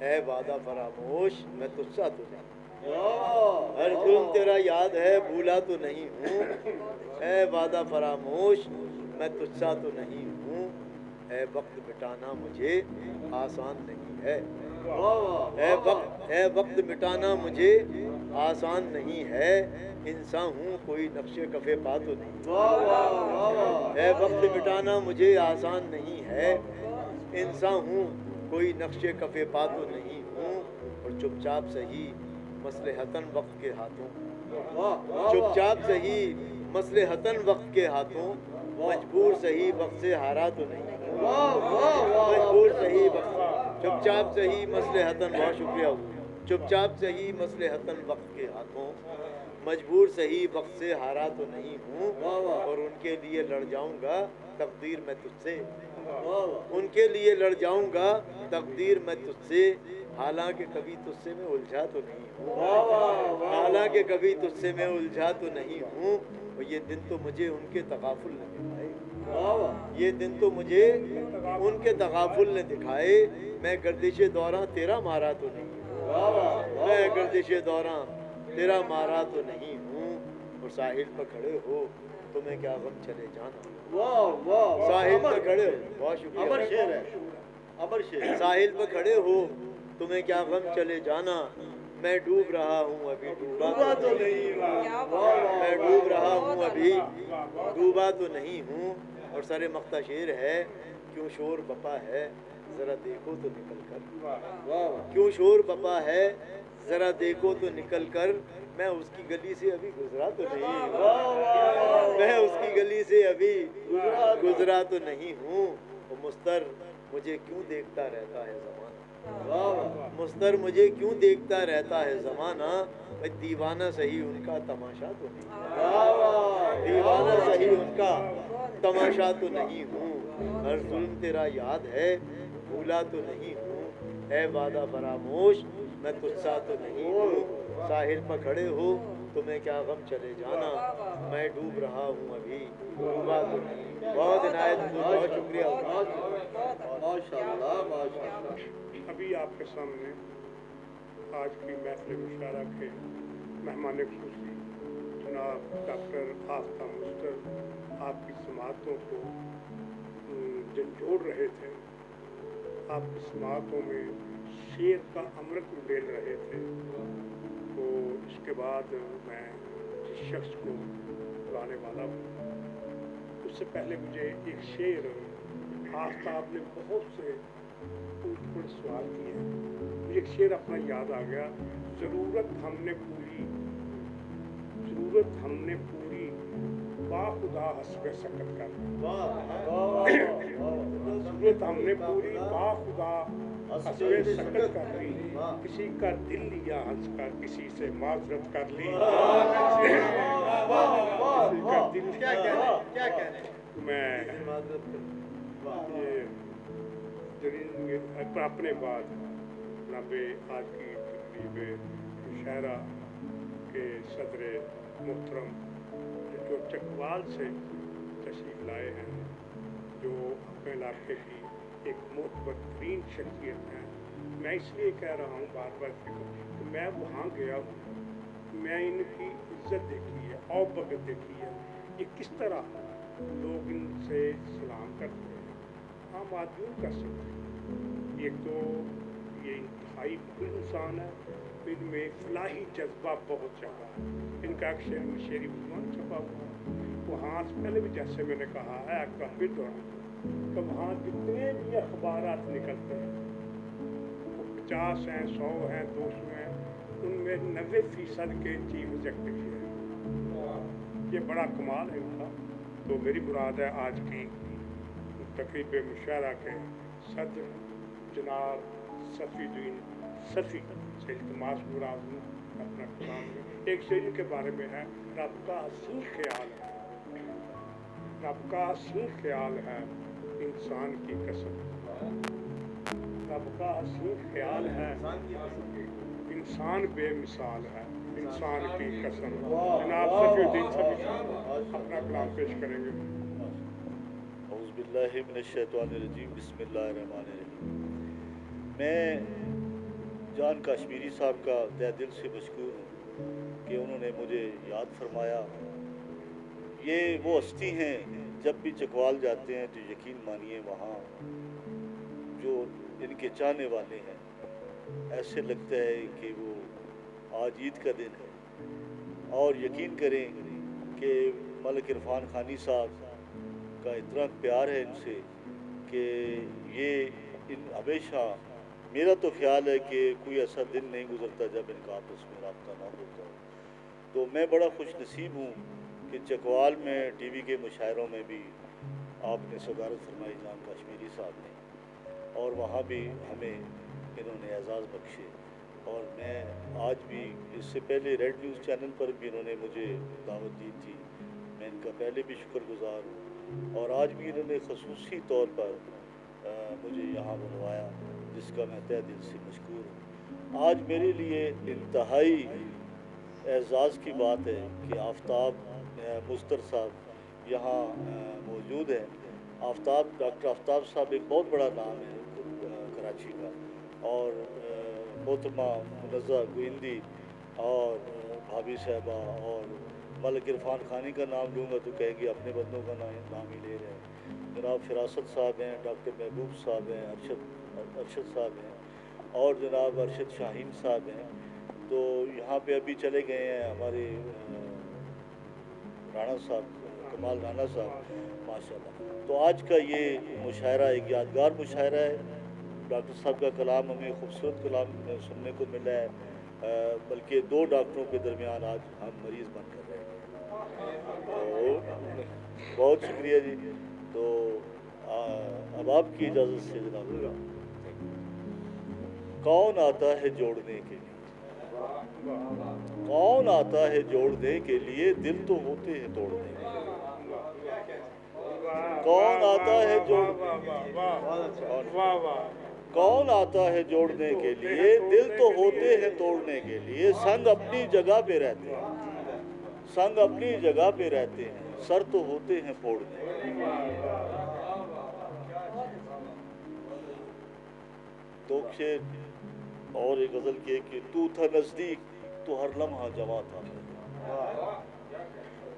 اے وعدہ فراموش میں تجھ سا تو نہیں. ہر ظلم تیرا یاد ہے بھولا تو نہیں ہوں, اے وعدہ فراموش میں تجھ سا تو نہیں ہوں. اے وقت مٹانا مجھے آسان نہیں ہے, اے وقت مٹانا مجھے آسان نہیں ہے. انسان ہوں کوئی نقش کف پا تو نہیں. اے وقت مٹانا مجھے آسان نہیں ہے. انسان ہوں کوئی نقش کف پا تو نہیں ہوں. اور چپ چاپ سہی مصلحتاً وقت کے ہاتھوں, چپ چاپ سہی مصلحتاً وقت کے ہاتھوں. مجبور سہی وقت سے ہارا تو نہیں, مجبور سہی وقت, چپ چاپ سہی مصلحتاً, بہت شکریہ, چپ چاپ سہی مصلحتاً وقت کے ہاتھوں. مجبور سہی وقت سے ہارا تو نہیں ہوں. اور ان کے لیے لڑ جاؤں گا تقدیر میں تجھ سے, ان کے لیے لڑ جاؤں گا تقدیر میں تجھ سے. حالانکہ کبھی تجھ سے میں الجھا تو نہیں ہوں, حالانکہ کبھی تجھ سے میں الجھا تو نہیں ہوں. اور یہ دن تو مجھے ان کے تغافل نے دکھائے, یہ دن تو مجھے ان کے تغافل نے دکھائے. میں گردش دوراں تیرا مارا تو نہیں ہوں, میں گردش دوراں تیرا مارا تو نہیں ہوں. اور ساحل پر کھڑے ہو تمہیں کیا غم چلے جانا, ساحل پر کھڑے ہو, بہت شکریہ, ساحل پر کھڑے ہو تمہیں کیا غم چلے جانا. میں ڈوب رہا ہوں ابھی ڈوبا تو نہیں ہوں, میں ڈوب رہا ہوں ابھی ڈوبا تو نہیں ہوں. اور سر مقطع شعر ہے کیوں شور بپا ہے ذرا دیکھو تو نکل کر, کیوں شور بپا ہے ذرا دیکھو تو نکل کر. میں اس کی گلی سے ابھی گزرا تو نہیں ہوں, میں اس کی گلی سے ابھی گزرا تو نہیں ہوں. وہ مستر مجھے کیوں دیکھتا رہتا ہے زمانہ, مستر مجھے کیوں دیکھتا رہتا ہے زمانہ. میں دیوانہ صحیح ان کا تماشا تو نہیں, دیوانہ صحیح ان کا تماشا تو نہیں ہوں. ہر ظلم تیرا یاد ہے بھولا تو نہیں ہوں. اے وعدہ فراموش میں تجھ سا تو نہیں ہوں. ساحل پر کھڑے ہو تمہیں کیا غم چلے جانا. میں ڈوب رہا ہوں ابھی ڈوبا تو نہیں. بہت عنایت, بہت شکریہ. ماشاءاللہ ماشاءاللہ. ابھی آپ کے سامنے آج کی محفل مشاعرہ کے مہمان خصوصی جناب ڈاکٹر آفتہ مستر آپ کی سماعتوں کو جھنجھوڑ رہے تھے, آپ کی سماعتوں میں شعر کا امرت ڈیل رہے تھے. تو اس کے بعد میں جس شخص کو بلانے والا ہوں اس سے پہلے مجھے ایک شعر, آفتاب نے بہت سے پوچھ پڑھ سوال کیے ہیں, مجھے ایک شعر اپنا یاد آ گیا. ضرورت ہم نے پوری, ضرورت ہم نے پوری باخدا حسب سکت کر لی, ضرورت ہم نے پوری باخدا حسب سکت کر لی. کسی کا دل لیا ہنس کر کسی سے معذرت کر لی, کسی کا دل کیا کہنے. میں یہ اپنے بعد جناب آج کی تقریب مشاعرہ کے صدر محترم جو چکوال سے تشریف لائے ہیں, جو اپنے علاقے کی ایک معتبر ترین شخصیت ہے. میں اس لیے کہہ رہا ہوں بار بار کہ میں وہاں گیا ہوں, میں ان کی عزت دیکھی ہے, اوبگت دیکھی ہے, یہ کس طرح لوگ ان سے سلام کرتے ہیں, عام آدمی کر سکتے ہیں. ایک تو یہ انتہائی بڑی انسان ہے, ان میں فلاحی جذبہ بہت زیادہ ہے. ان کا ایک شعری عنوان چھپا ہوا ہے. وہاں سے پہلے بھی جیسے میں نے کہا ہے کافی دوران کہ وہاں جتنے بھی اخبارات نکلتے ہیں وہ 50 ہیں, 100 ہیں, 200 ہیں, ان میں 90% کے چیف ایگزیکٹو ہیں. یہ بڑا کمال ہے ان کا. تو میری مراد ہے آج کی تقریب مشاعرہ کے صدر جناب صفی الدین صفی سے التماس گزار ہوں अपना कलाम में। एक शेर के बारे में है, रब का हसीन ख्याल है, रब का हसीन ख्याल है इंसान की कसम, रब का हसीन ख्याल है इंसान बेमिसाल है, इंसान की कसम। जनाब सफीउद्दीन सभी अपना कलाम पेश करेंगे। औज़ुबिल्लाहि मिनश्शैतानिर्रजीम, बिस्मिल्लाहिर्रहमानिर्रहीम। मैं जान काश्मीरी साहब का तहे दिल से मशकूर हूँ कि उन्होंने मुझे याद फरमाया। ये वो हस्ती हैं, जब भी चकवाल जाते हैं तो यकीन मानिए वहाँ जो इनके चाहने वाले हैं ऐसे लगता है कि वो आज ईद का दिन है। और यकीन करें कि मलिक इरफान खानी साहब का इतना प्यार है इनसे कि ये हमेशा, मेरा तो ख्याल है कि कोई ऐसा दिन नहीं गुजरता जब इनका आपस में रब्ता ना होता हो। तो मैं बड़ा खुश नसीब हूँ कि चकवाल में टीवी के मुशायरों में भी आपने सदारत फरमाई जान काश्मीरी साहब ने, और वहाँ भी हमें इन्होंने एजाज़ बख्शे। और मैं आज भी, इससे पहले रेड न्यूज़ चैनल पर भी इन्होंने मुझे दावत दी थी, मैं इनका पहले भी शुक्रगुजार हूँ। और आज भी इन्होंने खसूसी तौर पर मुझे यहाँ बुलवाया, जिसका मैं तहे दिल से मशकूर हूँ। आज मेरे लिए इंतहाई एजाज़ की बात है कि आफ्ताब मुस्तर साहब यहाँ मौजूद हैं। आफ्ताब, डॉक्टर आफ्ताब साहब एक बहुत बड़ा नाम है कराची का, और मोहतरमा मुनज़्ज़ा गोइंदी और भाभी साहबा और मलिक इरफान खानी का नाम लूँगा तो कहेंगे अपने बंदों का नाम ही ले रहे हैं। जनाब फिरासत साहब हैं, डॉक्टर महबूब साहब हैं, अरशद साहब हैं, और जनाब अरशद शाहीन साहब हैं। तो यहाँ पे अभी चले गए हैं हमारे राणा साहब, कमाल राणा साहब, माशाल्लाह। तो आज का ये मुशायरा एक यादगार मुशायरा है। डॉक्टर साहब का कलाम, हमें खूबसूरत कलाम सुनने को मिला है, बल्कि दो डॉक्टरों के दरमियान आज हम मरीज़ बन कर रहे हैं। तो बहुत शुक्रिया जी। तो अब आपकी इजाज़त से जनाब, कौन आता है जोड़ने के लिए, कौन आता है जोड़ने के लिए, दिल तो होते हैं तोड़ने के लिए। कौन आता है कौन आता है जोड़ने के लिए, दिल तो होते हैं तोड़ने के लिए। संग अपनी जगह पे रहते हैं, संग अपनी जगह पे रहते हैं, सर तो होते हैं फोड़ने। दो शेर और एक गजल की कि तू था नजदीक तो हर लम्हा जवां था,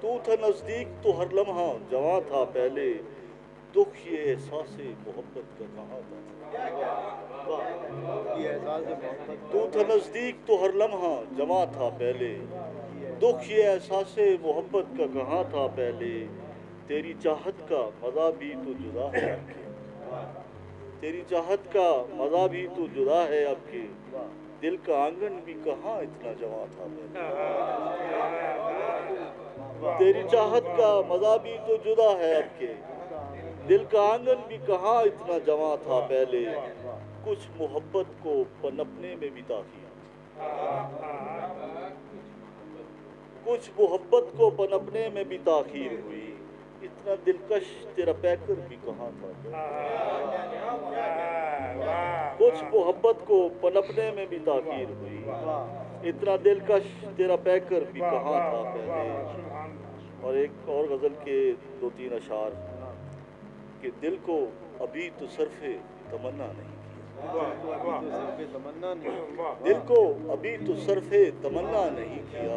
तू था नजदीक तो हर लम्हा जवां था पहले, दुख ये एहसास मोहब्बत का कहाँ था। तू था नजदीक तो हर लम्हा जवां था पहले, दुख ये एहसास मोहब्बत का कहाँ था पहले। तेरी चाहत का मज़ा भी तो जुदा है अब के, तेरी चाहत का मज़ा भी तो जुदा है अब के, दिल का आंगन भी कहाँ इतना जवां था पहले। तेरी चाहत का मज़ा भी तो जुदा है अब के, दिल का आंगन भी कहाँ इतना जवां था पहले। कुछ मोहब्बत को पनपने में भी ताख़ीर, कुछ मोहब्बत को पनपने में भी ताख़ीर हुई, इतना दिलकश तेरा पैकर भी कहाँ था। कुछ मोहब्बत को पनपने में भी ताख़ीर हुई, इतना दिलकश तेरा पैकर भी कहाँ था पहले। और एक और गज़ल के दो तीन अशार कि दिल को अभी तो सरफ़े तमन्ना नहीं किया, दिल को अभी तो सरफ़े तमन्ना नहीं किया,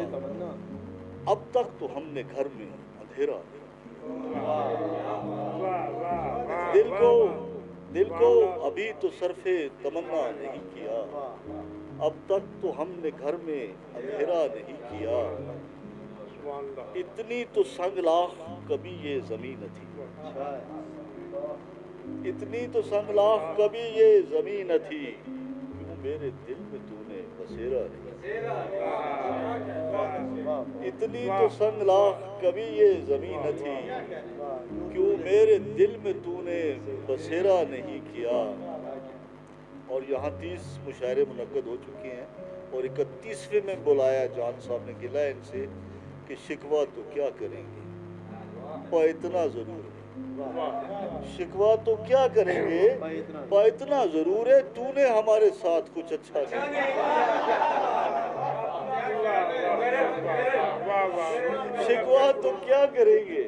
अब तक तो हमने घर में अंधेरा नहीं किया। दिल को अभी तो सरफ़े तमन्ना नहीं किया, अब तक तो हमने घर में अंधेरा नहीं किया। इतनी तो संगलाख कभी ये ज़मीन न थी, इतनी तो संगलाख कभी ये ज़मीन न थी, क्यों मेरे दिल में तूने बसेरा नहीं। इतनी तो संगलाख कभी ये ज़मीन न थी, क्यों मेरे दिल में तूने बसेरा नहीं किया। और यहाँ 30 मुशायरे मुनक्कद हो चुके हैं, اور 31वें में बुलाया जान साहब ने गिला इनसे कि शिकवा तो क्या करेंगे, पर इतना ज़रूर है, शिकवा तो क्या करेंगे, पर इतना ज़रूर है, तूने हमारे साथ कुछ अच्छा नहीं किया। शिकवा तो क्या करेंगे,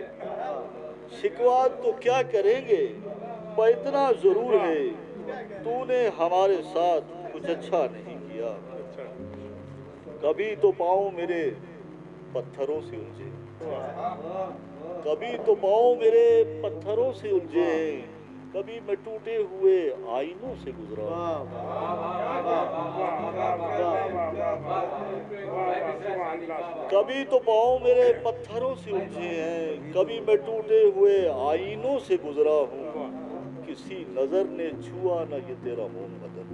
शिकवा तो क्या करेंगे, पर इतना ज़रूर है, तूने हमारे साथ कुछ अच्छा नहीं किया। कभी तो पाँव मेरे पत्थरों से उलझे, कभी तो पाँव मेरे पत्थरों से उलझे, कभी मैं टूटे हुए आईनों से गुजरा। कभी तो पाँव मेरे पत्थरों से उलझे हैं, कभी मैं टूटे हुए आईनों से गुजरा हूँ। किसी नजर ने छुआ न ये तेरा मोम बदन,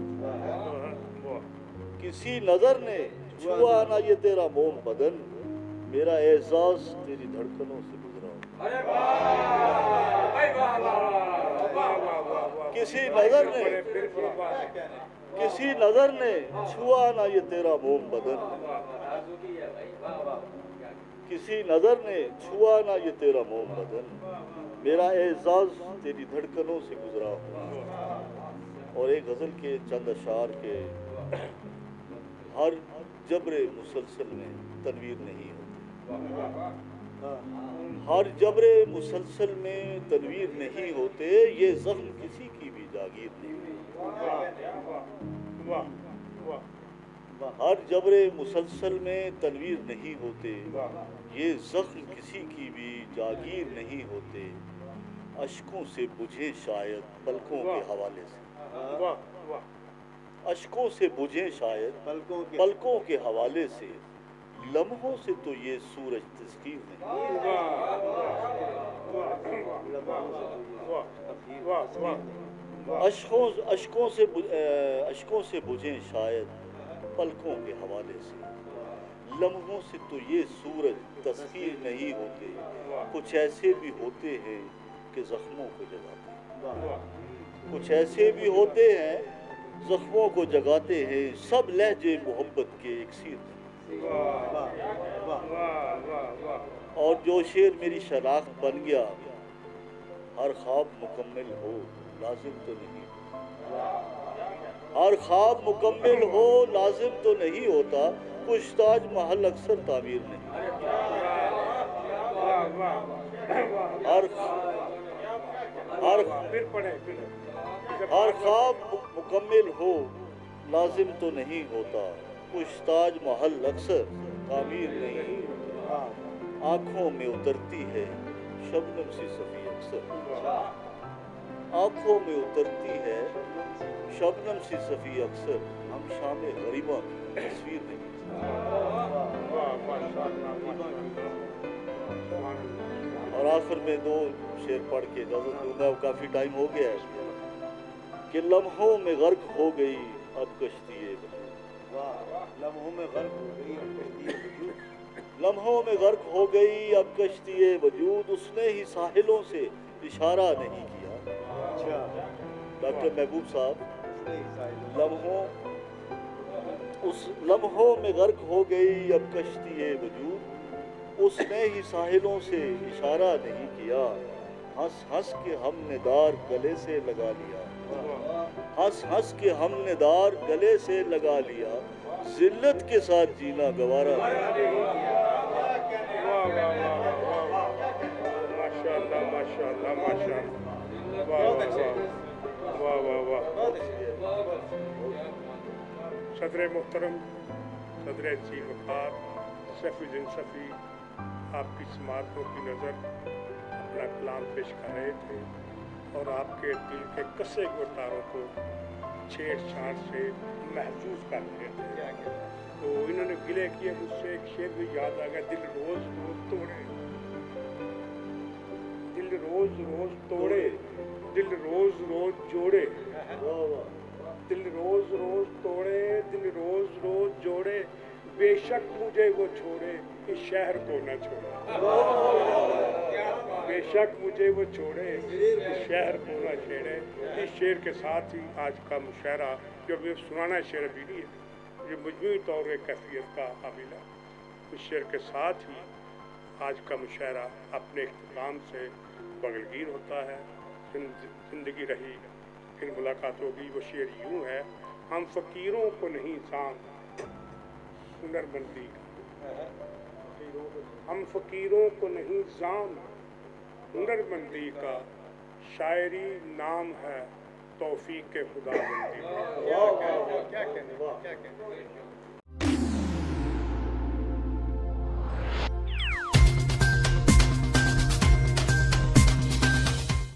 किसी नजर ने छुआ न ये तेरा मोम बदन, मेरा एहसास तेरी धड़कनों से गुजरा। किसी नजर ने छुआ न ये तेरा मोम बदन, किसी नजर ने छुआ न ये तेरा मोम बदन, मेरा एहसास तेरी धड़कनों से गुजरा हूँ। और एक गज़ल के चंद अशार के हर जबरे मुसलसल में तनवीर नहीं होती, हर जबरे मुसलसल में तनवीर नहीं होते, ये ज़ख्म किसी की भी जागीर नहीं होती। हर जबरे मुसलसल में तनवीर नहीं होते, ये ज़ख्म किसी की भी जागीर नहीं होते। अश्कों से बुझे शायद पलकों के हवाले से, अश्कों से बुझे शायद पलकों के हवाले से, लम्हों से तो ये सूरज तस्कीर नहीं। अश्कों से बुझे शायद पलकों के हवाले से, लम्हों से तो ये सूरज तस्कीर नहीं होते। कुछ ऐसे भी होते हैं कि जख्मों को जगाते हैं, कुछ ऐसे भी होते हैं जख्मों को जगाते हैं, सब लहजे मोहब्बत के एक सीर। और जो शेर मेरी शनाख्त बन गया, हर ख्वाब मुकम्मल हो लाजिम तो नहीं, हर ख्वाब मुकम्मल हो लाजिम तो नहीं होता, कुछ ताज महल अक्सर तामीर नहीं। हर ख्वाब मुकम्मल हो लाजिम तो नहीं होता, कुछ ताज महल अक्सर तामीर नहीं। आँखों में उतरती है शबनम सी सफ़ी अक्सर, आँखों में उतरती है शबनम सी सफ़ी अक्सर, हम शामे गरीबा की तस्वीर नहीं। और आखिर में दो शेर पढ़ के इजाज़त दूंगा, काफ़ी टाइम हो गया है। कि लम्हों में गर्क हो गई अब कश्ती वजूद, लम्हों में गर्क हो गई अब कश्ती वजूद, लम्हों में गर्क हो गई अब कश्ती वजूद, उसने ही साहिलों से इशारा नहीं किया। डॉक्टर महबूब साहब, लम्हों में गर्क हो गई अब कश्ती वजूद, उसने ही साहिलों से इशारा नहीं किया। हंस हंस के हमने दार गले से लगा लिया, हंस हंस के हमने दार गले से लगा लिया, जिल्लत के साथ जीना गवारा। माशाअल्लाह माशाअल्लाह माशाअल्लाह, वाह वाह वाह वाह। सदर मोहतरम, सदर जी वक़ार सैफुद्दीन सफ़ी आपकी समातों की नज़र अपना कलाम पेश कर रहे थे और आपके दिल के कसे गुरदारों को छेड़छाड़ से महसूस कर रहे थे। तो इन्होंने गिले किए, मुझसे एक शेर भी याद आ गया, दिल रोज़ रोज़ तोड़े, दिल रोज़ रोज़ तोड़े, दिल रोज़ रोज़ जोड़े, दिल रोज़ रोज़ तोड़े, दिल रोज़ रोज़ जोड़े, बेशक मुझे वो छोड़े इस शहर को न छोड़े, बेशक मुझे वो छोड़े इस शहर को न छेड़े। इस शेर के साथ ही आज का मुशायरा जो भी सुनाना शेर भी नहीं है, ये मजमूई तौर कैफियत का काबिल है। इस शेर के साथ ही आज का मुशायरा अपने इख्तिताम से बगलगीर होता है। जिंदगी रही फिर मुलाकात होगी। वो शेर यूँ है, हम फ़कीरों को नहीं जान हुनरमंदी का, हम फ़कीरों को नहीं जान हुनरमंदी का, शायरी नाम है तौफीक खुदाबंदी का।